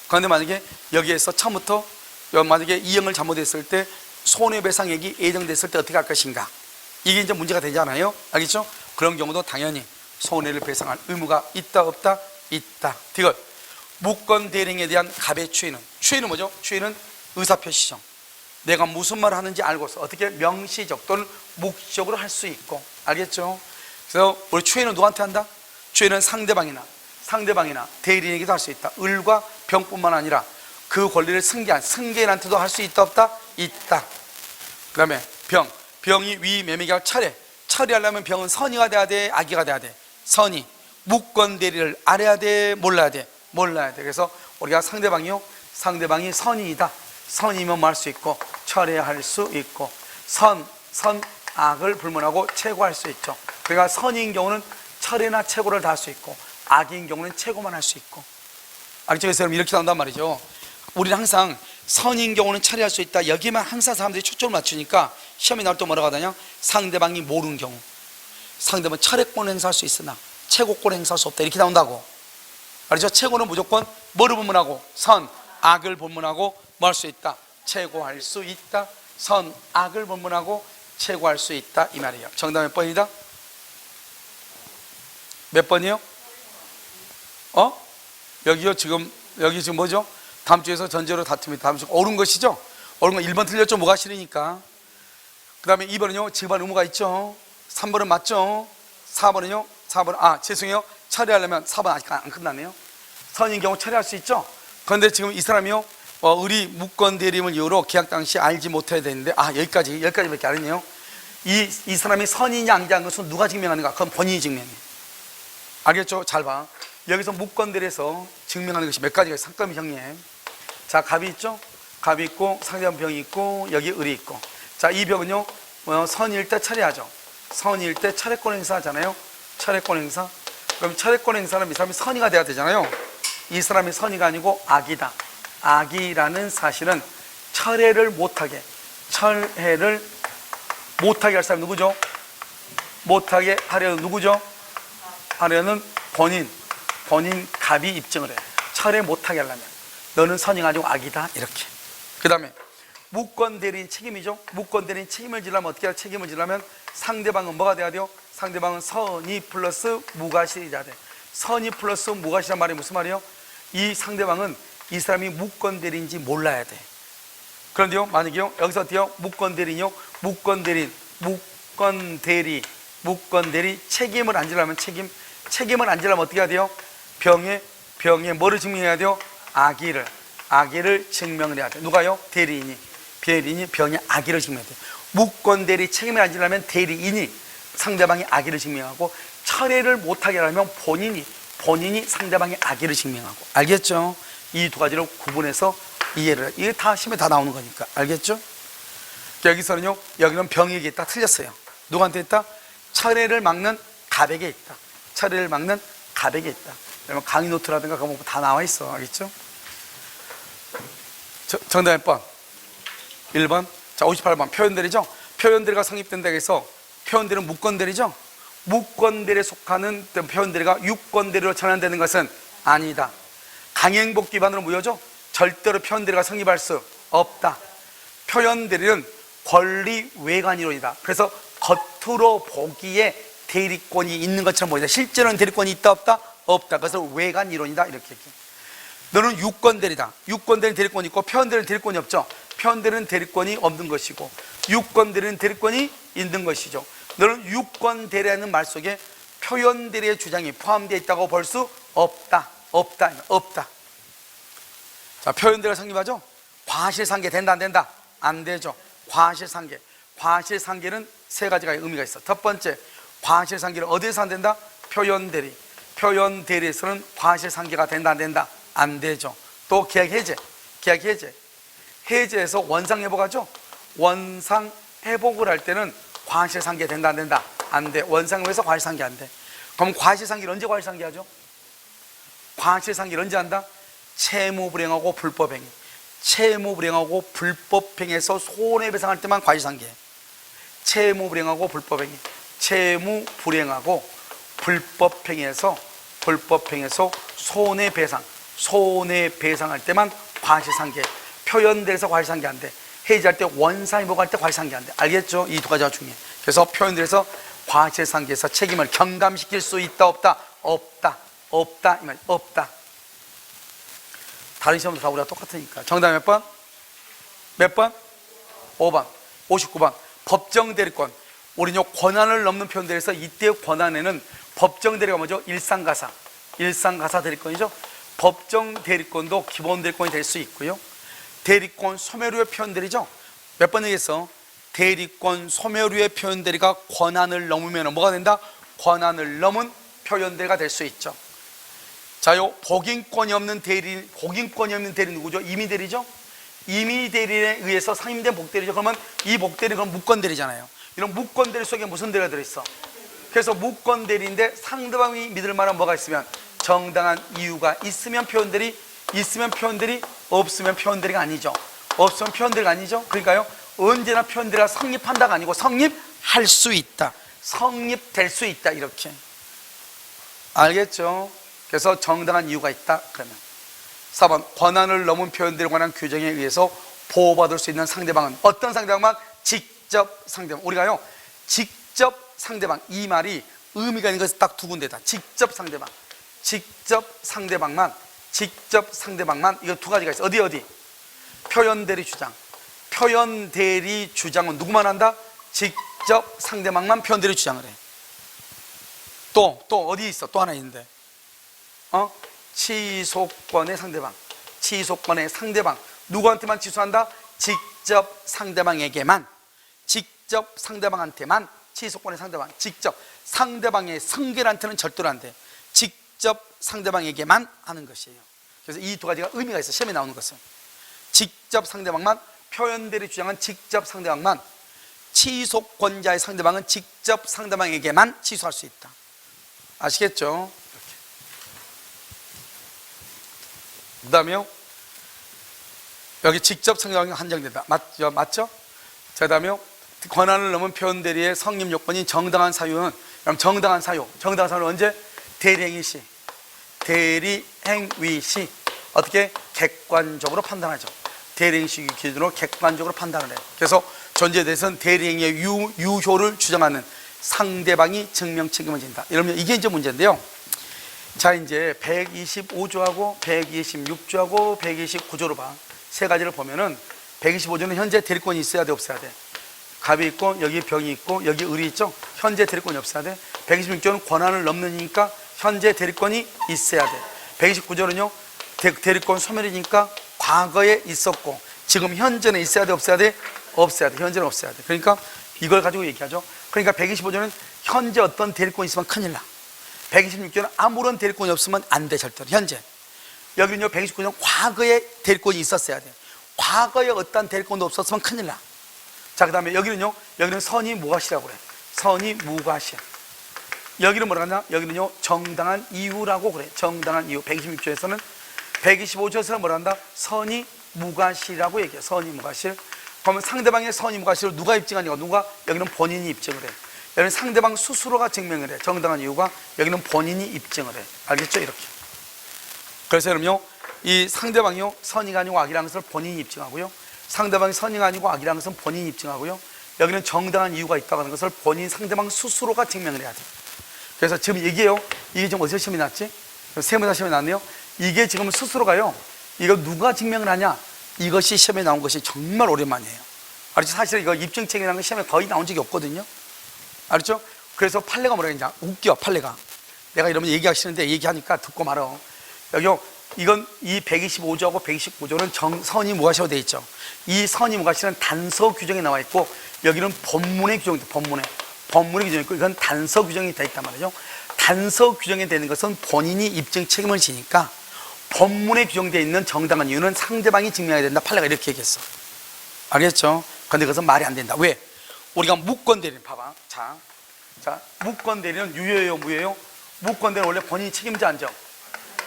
그런데 만약에 여기에서 처음부터 만약에 이행을 잘못했을 때 손해배상액이 예정됐을 때 어떻게 할 것인가, 이게 이제 문제가 되잖아요. 알겠죠? 그런 경우도 당연히 손해를 배상할 의무가 있다, 없다? 있다. 이것 무권 대리행에 대한 갑의 추인은 뭐죠? 추인은 의사표시죠. 내가 무슨 말을 하는지 알고서 어떻게 명시적 또는 묵시적으로 할 수 있고. 알겠죠? 그래서 우리 추인은 누구한테 한다? 추인은 상대방이나 대리인에게도 할 수 있다. 을과 병뿐만 아니라 그 권리를 승계한 승계인한테도 할 수 있다, 없다? 있다. 그 다음에 병이 위 매매계약 처리하려면 병은 선의가 돼야 돼, 악의가 돼야 돼? 선의. 무권 대리를 알아야 돼, 몰라야 돼? 몰라야 돼. 그래서 우리가 상대방이 선의이다, 선의면 뭐 할 수 있고 철회할 수 있고, 악을 불문하고 채고할 수 있죠. 그러니까 선의인 경우는 철회나 채고를 다 할 수 있고, 악인 경우는 채고만 할 수 있고. 알겠죠? 그래서 여러분 이렇게 나온단 말이죠. 우리는 항상 선의인 경우는 처리할 수 있다, 여기만 항상 사람들이 초점을 맞추니까 시험에 나올 때 뭐라고 하다냐? 상대방이 모르는 경우, 상대방은 철회권을 행사할 수 있으나 채고권을 행사할 수 없다, 이렇게 나온다고. 알죠? 채고는 무조건 뭐를 본문하고? 악을 본문하고 뭐 할 수 있다? 채고할 수 있다. 악을 본문하고 채고할 수 있다, 이 말이에요. 정답 몇 번이다? 몇 번이요? 여기 지금 뭐죠? 다음 주에서 전제로 다툼이 다음 주 옳은 것이죠? 옳은 거 1번 틀렸죠? 뭐가 싫으니까. 그 다음에 2번은요, 지급할 의무가 있죠. 3번은 맞죠? 4번은요, 죄송해요, 처리하려면 4번 아직 안 끝났네요. 선인 경우 처리할 수 있죠. 그런데 지금 이 사람이요, 을이 무권 대리임을 이유로 계약 당시 알지 못해야 되는데, 여기까지밖에 안 했네요. 이 사람이 선인이 앙자한 것은 누가 증명하는가? 그건 본인이 증명해. 알겠죠? 잘 봐. 여기서 무권 대리에서 증명하는 것이 몇 가지가 있어요. 상감이 형님. 자, 갑이 있죠? 갑이 있고, 상대방 병이 있고, 여기 을이 있고. 자, 이 병은요, 선일 때 처리하죠. 선일 때 철회권 행사하잖아요. 철회권 행사. 그럼 철회권 행사는 이 사람이 선의가 돼야 되잖아요. 이 사람이 선의가 아니고 악이다. 악이라는 사실은 철회를 못하게 할 사람이 누구죠? 못하게 하려는 누구죠? 하려는 본인 갑이 입증을 해. 철회 못하게 하려면 너는 선의가 아니고 악이다, 이렇게. 그 다음에 무권 대리인 책임이죠. 무권 대리인 책임을 지려면 어떻게 해야? 책임을 지려면 상대방은 뭐가 돼야 돼요? 상대방은 선의 플러스 무과실이 돼야 돼. 선의 플러스 무과실이란 말이 무슨 말이에요? 이 상대방은 이 사람이 무권 대리인지 몰라야 돼. 그런데요, 만약에요, 여기서 어때요? 무권 대리인이요, 무권 대리 책임을 안 지려면 책임을 안 지려면 어떻게 해야 돼요? 병에 뭐를 증명해야 돼요? 악의를 증명을 해야 돼. 누가요? 대리인이 병의 악의를 증명해야 돼. 무권 대리 책임을 안 지려면 대리인이 상대방의 악의를 증명하고, 철회를 못하게 하려면 본인이 상대방의 악의를 증명하고. 알겠죠? 이 두 가지를 구분해서 이해를, 이게 다 시험에 다 나오는 거니까. 알겠죠? 여기서는요, 여기는 병에게 있다, 틀렸어요. 누구한테 있다? 철회를 막는 갑에게 있다. 철회를 막는 갑에게 있다. 그러면 강의 노트라든가 그거 다 나와 있어. 알겠죠? 정답 몇 번? 1번 자, 58번 표현대리죠. 표현대리가 성립된다고 해서 표현대리는 무권대리죠. 무권대리에 속하는 표현대리가 유권대리로 전환되는 것은 아니다. 강행복 기반으로 무효죠. 절대로 표현대리가 성립할 수 없다. 표현대리는 권리 외관 이론이다. 그래서 겉으로 보기에 대리권이 있는 것처럼 보이다. 실제로는 대리권이 있다 없다? 없다. 그래서 외관 이론이다. 이렇게 얘기해. 너는 유권대리다. 유권대리는 대리권이 있고 표현대리는 대리권이 없죠. 표현대리는 대리권이 없는 것이고 유권대리는 대리권이 있는 것이죠. 너는 유권대리라는 말 속에 표현대리의 주장이 포함되어 있다고 볼 수 없다. 없다. 없다. 자, 표현대리가 성립하죠. 과실상계 된다 안 된다? 안 되죠. 과실상계. 과실상계는 세 가지가 의미가 있어. 첫 번째, 과실상계는 어디에서 안 된다? 표현대리. 표현대리에서는 과실상계가 된다 안 된다? 안 되죠. 또 계약해제. 계약해제. 해제에서 원상회복하죠. 원상회복을 할 때는 과실상계 된다 안 된다? 안 돼. 원상회복에서 과실상계 안 돼. 그럼 과실상계를 언제 과실상계하죠? 과실상계를 언제 한다? 채무불행하고 불법행위. 채무불행하고 불법행위에서 손해배상할 때만 과실상계. 채무불행하고 불법행위. 채무불행하고 불법행위에서 손해배상. 손해배상할 때만 과실상계. 표현대리에서 과실상계 안 돼. 해지할 때 원상회복할 때 과실상계 안 돼. 알겠죠? 이 두 가지가 중요해. 그래서 표현대리에서 과실상계에서 책임을 경감시킬 수 있다 없다? 없다. 없다. 이 말 없다. 다른 시험도 다 우리가 똑같으니까. 정답 몇 번? 몇 번? 5번. 59번. 법정대리권. 우리는 권한을 넘는 표현대리에서 이때 권한에는 법정대리가 뭐죠? 일상가사. 일상가사 대리권이죠. 법정대리권도 기본대리권이 될 수 있고요. 대리권 소멸유의 표현대리죠. 몇 번 얘기했어? 대리권 소멸유의 표현대리가 권한을 넘으면 뭐가 된다? 권한을 넘은 표현대리가 될 수 있죠. 자, 요 복인권이 없는 대리 누구죠? 임의대리죠. 임의대리에 의해서 상임된 복대리죠. 그러면 이 복대리 그럼 무권대리잖아요. 이런 무권대리 속에 무슨 대리가 들어있어? 그래서 무권대리인데 상대방이 믿을 만한 뭐가 있으면 정당한 이유가 있으면 표현대리, 있으면 표현대리, 없으면 표현대리가 아니죠. 없으면 표현대리가 아니죠. 그러니까요, 언제나 표현대리가 성립한다가 아니고 성립할 수 있다. 성립될 수 있다. 이렇게. 알겠죠? 그래서 정당한 이유가 있다. 그러면 4번 권한을 넘은 표현들에 관한 규정에 의해서 보호받을 수 있는 상대방은 어떤 상대방만? 직접 상대방. 우리가요 직접 상대방 이 말이 의미가 있는 것은 딱 두 군데다. 직접 상대방, 직접 상대방만, 직접 상대방만. 이거 두 가지가 있어. 어디? 표현대리 주장. 표현대리 주장은 누구만 한다? 직접 상대방만 표현대리 주장을 해. 또 어디 있어? 또 하나 있는데 취소권의 상대방. 취소권의 상대방 누구한테만 취소한다? 직접 상대방에게만. 직접 상대방한테만. 취소권의 상대방. 직접 상대방의 성결한테는 절대로 안 돼. 직접 상대방에게만 하는 것이에요. 그래서 이 두 가지가 의미가 있어. 시험에 나오는 것은 직접 상대방만. 표현대리 주장은 직접 상대방만. 취소권자의 상대방은 직접 상대방에게만 취소할 수 있다. 아시겠죠? 그 다음에요, 여기 직접 상대방이 한정된다. 맞죠? 자, 그 다음에요, 권한을 넘은 표현대리의 성립 요건인 정당한 사유는, 그럼 정당한 사유는 언제? 대리행위 시. 대리행위 시 어떻게? 객관적으로 판단하죠. 대리행위 시 기준으로 객관적으로 판단을 해요. 그래서 존재에 대해서는 대리행위의 유효를 주장하는 상대방이 증명 책임을 진다. 이러면 이게 이제 문제인데요. 자, 이제 125조하고 126조하고 129조로 봐. 세 가지를 보면은 125조는 현재 대리권이 있어야 돼, 없어야 돼? 갑이 있고 여기 병이 있고 여기 을이 있죠. 현재 대리권이 없어야 돼. 126조는 권한을 넘느니까 현재 대리권이 있어야 돼. 129조는요 대리권 소멸이니까 과거에 있었고 지금 현재는 있어야 돼, 없어야 돼? 없어야 돼. 현재는 없어야 돼. 그러니까 이걸 가지고 얘기하죠. 그러니까 125조는 현재 어떤 대리권이 있으면 큰일 나. 126조는 아무런 대리권이 없으면 안 돼, 절대로. 현재. 여기는요 129조는 과거에 대리권이 있었어야 돼. 과거에 어떤 대리권도 없었으면 큰일 나. 자, 그 다음에 여기는 선의 무과시라고 그래. 선의 무과시. 여기는 뭐라 하냐? 여기는요 정당한 이유라고 그래. 정당한 이유. 126조에서는 125조에서는 뭐라 한다? 선의 무과시라고 얘기해. 선의 무과시. 그러면 상대방의 선임 과실을 누가 입증하니까? 여기는 본인이 입증을 해. 여기는 상대방 스스로가 증명을 해. 정당한 이유가 여기는 본인이 입증을 해. 알겠죠? 이렇게. 그래서 여러분요, 이 상대방이요 선의가 아니고 악이라는 것을 본인이 입증하고요, 상대방이 선의가 아니고 악이라는 것은 본인이 입증하고요, 여기는 정당한 이유가 있다고 하는 것을 본인 상대방 스스로가 증명을 해야 돼. 그래서 지금 이게요, 이게 지금 어디서 시험이 났지? 세무사 시험이 났네요. 이게 지금 스스로가요, 이거 누가 증명을 하냐? 이것이 시험에 나온 것이 정말 오랜만이에요. 알았죠? 사실 이거 입증책이라는 건 시험에 거의 나온 적이 없거든요. 알았죠? 그래서 판례가 뭐라 했냐? 웃겨, 판례가. 내가 이러면 얘기하기 싫은데 얘기하니까 듣고 말어. 여기요, 이건 이 125조하고 119조는 선의 무과시로 되어 있죠. 이 선의 무과시는 단서 규정에 나와 있고, 여기는 법문의 규정이 돼. 법문의 규정이 있고, 이건 단서 규정이 되어 있단 말이죠. 단서 규정이 되는 것은 본인이 입증 책임을 지니까, 법문에 규정되어 있는 정당한 이유는 상대방이 증명해야 된다. 판례가 이렇게 얘기했어. 알겠죠? 근데 그것은 말이 안 된다. 왜? 우리가 무권 대리인, 봐봐. 자, 무권 대리는 유효예요, 무효예요? 무권 대리는 원래 본인이 책임져 안 져?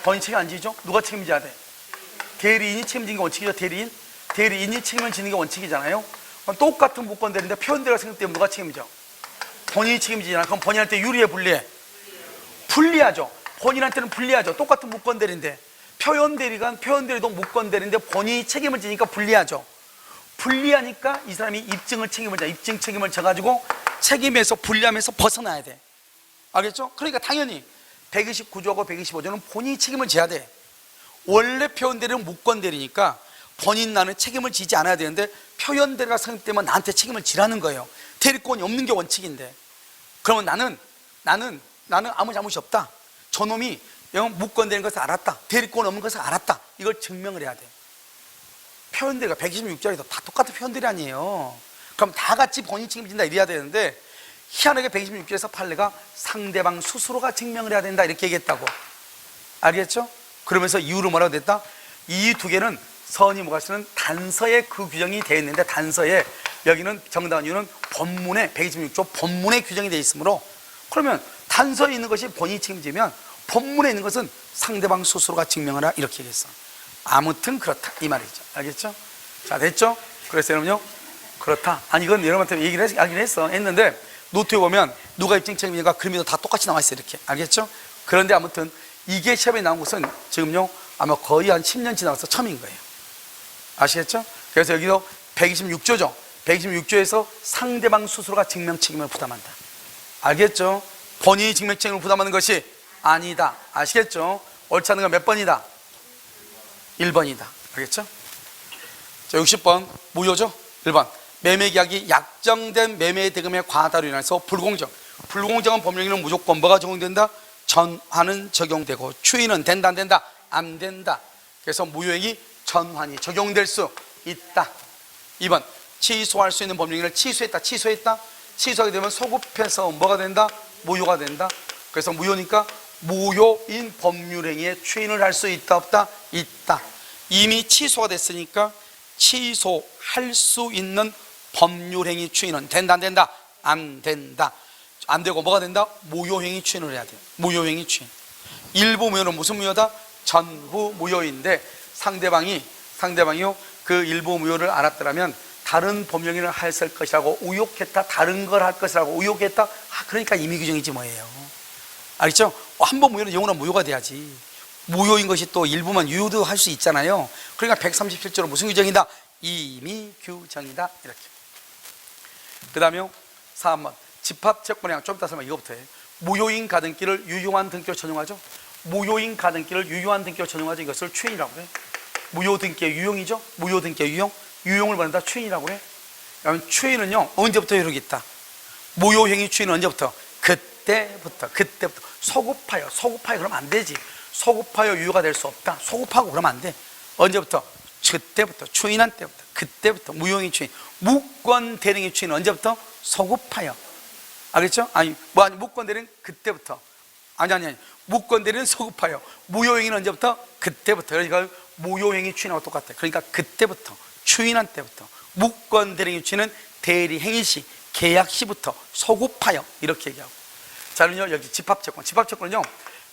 본인이 책임 안 지죠? 누가 책임져야 돼? 대리인이 책임지는 게 원칙이죠. 대리인이 책임을 지는 게 원칙이잖아요. 똑같은 무권 대리인데 표현대리가 생겼다면 누가 책임져? 본인이 책임지잖아. 그럼 본인한테 유리해, 불리해? 불리하죠. 본인한테는 불리하죠. 똑같은 무권 대리인데 표현대리도 무권 대리인데 본인이 책임을 지니까 불리하죠. 불리하니까 이 사람이 입증 책임을 져가지고 책임에서 불리함에서 벗어나야 돼. 알겠죠? 그러니까 당연히 129조하고 125조는 본인이 책임을 져야 돼. 원래 표현대리는 무권대리니까 본인 나는 책임을 지지 않아야 되는데, 표현대리가 성립되면 나한테 책임을 지라는 거예요. 대리권이 없는 게 원칙인데, 그러면 나는 아무 잘못이 없다. 저놈이 무권되는 것을 알았다. 대리권 없는 것을 알았다. 이걸 증명을 해야 돼. 표현대리가 126조에도 다 똑같은 표현대리 아니에요. 그럼 다 같이 본인 책임진다 이래야 되는데, 희한하게 126조에서 판례가 상대방 스스로가 증명을 해야 된다 이렇게 얘기했다고. 알겠죠? 그러면서 이유를 뭐라고 됐다? 이 두 개는 선의 무과시는 단서에 그 규정이 되어 있는데, 단서에 여기는 정당한 이유는 법문에 126조 법문에 규정이 되어 있으므로, 그러면 단서에 있는 것이 본인이 책임지면 법문에 있는 것은 상대방 스스로가 증명하라 이렇게 얘기했어. 아무튼 그렇다 이 말이죠. 알겠죠? 자, 됐죠? 그래서 여러분요, 그렇다. 아니 이건 여러분한테 얘기를 했는데 노트에 보면 누가 입증 책임인가 그림이 다 똑같이 나와 있어요. 이렇게. 알겠죠? 그런데 아무튼 이게 시험에 나온 것은 지금요 아마 거의 한 10년 지나서 처음인 거예요. 아시겠죠? 그래서 여기서 126조죠. 126조에서 상대방 스스로가 증명 책임을 부담한다. 알겠죠? 본인이 증명 책임을 부담하는 것이 아니다. 아시겠죠? 옳지 않은 건 몇 번이다? 1번이다. 알겠죠? 자, 60번 무효죠? 1번. 매매계약이 약정된 매매 대금의 과다로 인해서 불공정한 법령에는 무조건 뭐가 적용된다? 전환은 적용되고 추인은 된다 안 된다? 안 된다. 그래서 무효행위 전환이 적용될 수 있다. 2번. 취소할 수 있는 법령을 취소했다. 취소하게 되면 소급해서 뭐가 된다? 무효가 된다. 그래서 무효니까 무효인 법률행위에 추인을 할 수 있다 없다? 있다. 이미 취소가 됐으니까 취소할 수 있는 법률행위 추인은 된다 안 된다? 안 된다. 안 되고 뭐가 된다? 무효행위 추인을 해야 돼요. 무효행위 추인. 일부 무효는 무슨 무효다? 전부 무효인데 상대방이요 그 일부 무효를 알았더라면 다른 법령행위를 했을 것이라고 의혹했다. 다른 걸 할 것이라고 의혹했다. 그러니까 임의규정이지 뭐예요. 알겠죠? 한 번 무효는 영원한 무효가 돼야지. 무효인 것이 또 일부만 유효도 할 수 있잖아요. 그러니까 137조로 무슨 규정이다? 임의규정이다. 이렇게. 그 다음에 4번 집합채권의 좀 이따 설명 이거부터 해. 무효인 가등기를 유효한 등기로 전용하죠. 무효인 가등기를 유효한 등기로 전용하죠. 이것을 추인이라고 해. 무효 등기의 유용이죠. 무효 등기의 유용을 말한다. 추인이라고 해. 그러면 추인은요 언제부터 효력이 있다? 무효행위 추인은 언제부터? 그때부터. 소급하여 그러면 안 되지. 소급하여 유효가 될 수 없다. 소급하고 그러면 안 돼. 언제부터? 그때부터. 추인한 때부터. 그때부터. 무효행위 추인. 무권 대리행위 추인은 언제부터? 소급하여. 알겠죠? 무권 대리는 그때부터. 아니. 무권 대리는 소급하여. 무효행위는 언제부터? 그때부터. 그러니까 무효행위 추인하고 똑같아. 그러니까 그때부터. 추인한 때부터. 무권 대리행위 추인은 대리행위 시, 계약 시부터 소급하여 이렇게 얘기하고. 자, 그럼요 여기 집합채권. 집합채권은요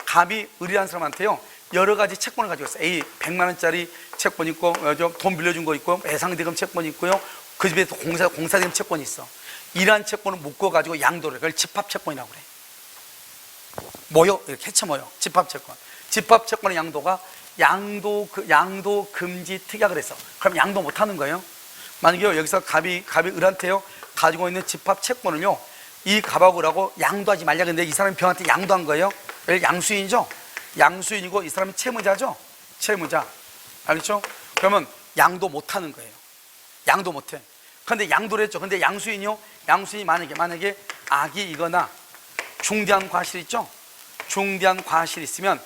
갑이 의리한 사람한테요 여러 가지 채권을 가지고 있어요. A 100만 원짜리 채권 있고 돈 빌려준 거 있고 예상대금 채권 있고요 그 집에 또 공사된 채권이 있어. 이러한 채권을 묶어가지고 양도를, 그걸 집합채권이라고 그래. 모여, 이렇게 해쳐 모여. 집합채권. 집합채권의 양도가 양도 금지 특약을 했어. 그럼 양도 못 하는 거예요. 만약에 여기서 갑이 을한테요 가지고 있는 집합채권을요, 이 갑하고 을하고 양도하지 말자. 근데 이 사람이 병한테 양도한 거예요. 양수인이죠. 양수인이고 이 사람이 채무자죠. 채무자. 알겠죠? 그러면 양도 못 하는 거예요. 양도 못 해. 근데 양도를 했죠. 근데 양수인이요, 양수인이 만약에 악이이거나 중대한 과실이 있죠. 중대한 과실이 있으면,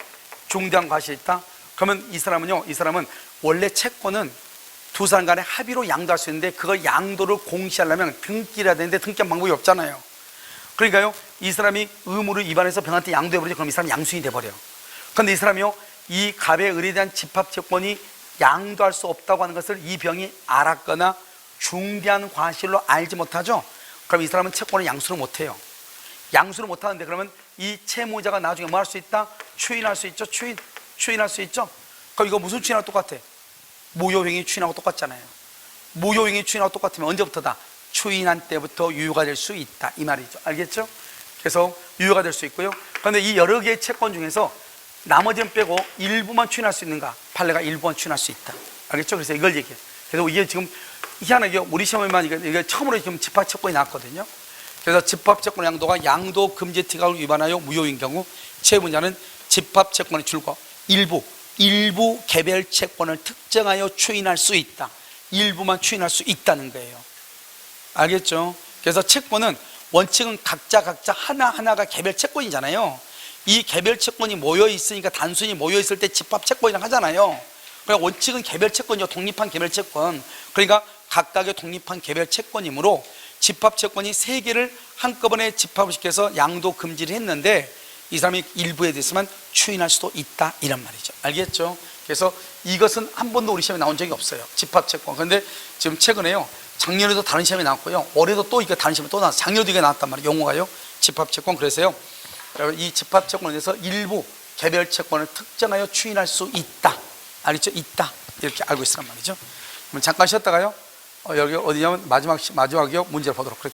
중대한 과실이 있다. 그러면 이 사람은 원래 채권은 두 사람 간에 합의로 양도할 수 있는데, 그걸 양도를 공시하려면 등기를 해야 되는데 등기한 방법이 없잖아요. 그러니까요, 이 사람이 의무를 위반해서 병한테 양도해버리죠. 그럼 이 사람이 양수인이 돼버려요. 그런데 이 사람이요, 이 갑의 을에 대한 집합채권이 양도할 수 없다고 하는 것을 이 병이 알았거나 중대한 과실로 알지 못하죠. 그럼 이 사람은 채권을 양수를 못해요. 양수를 못하는데, 그러면 이 채무자가 나중에 뭐 할 수 있다? 추인할 수 있죠. 추인할 수 있죠. 그럼 이거 무슨 추인하고 똑같아? 무효행위 추인하고 똑같잖아요. 무효행위 추인하고 똑같으면 언제부터다? 추인한 때부터 유효가 될 수 있다, 이 말이죠. 알겠죠? 그래서 유효가 될 수 있고요. 그런데 이 여러 개의 채권 중에서 나머지는 빼고 일부만 추인할 수 있는가? 판례가 일부만 추인할 수 있다. 알겠죠? 그래서 이걸 얘기해. 그래서 이게 지금 희한하게 우리 시험에만 이게 처음으로 지금 집합채권이 나왔거든요. 그래서 집합채권 양도가 양도 금지 특약을 위반하여 무효인 경우 채무자는 집합채권의 줄과 일부 개별 채권을 특정하여 추인할 수 있다. 일부만 추인할 수 있다는 거예요. 알겠죠? 그래서 채권은 원칙은 각자 하나하나가 개별 채권이잖아요. 이 개별 채권이 모여 있으니까 단순히 모여 있을 때 집합 채권이라고 하잖아요. 그러니까 원칙은 개별 채권이죠. 독립한 개별 채권. 그러니까 각각의 독립한 개별 채권이므로 집합 채권이 세 개를 한꺼번에 집합을 시켜서 양도 금지를 했는데, 이 사람이 일부에 대해서만 추인할 수도 있다, 이런 말이죠. 알겠죠? 그래서 이것은 한 번도 우리 시험에 나온 적이 없어요. 집합 채권. 그런데 지금 최근에요, 작년에도 다른 시험에 나왔고요, 올해도 또 이게 다른 시험에 또 나왔어요. 작년에도 이게 나왔단 말이에요. 용어가요, 집합 채권. 그래서요, 이 집합 채권에 대해서 일부 개별 채권을 특정하여 추인할 수 있다. 알겠죠? 있다. 이렇게 알고 있으란 말이죠. 그럼 잠깐 쉬었다가요, 여기 어디냐면 마지막이요, 문제를 보도록 할게요.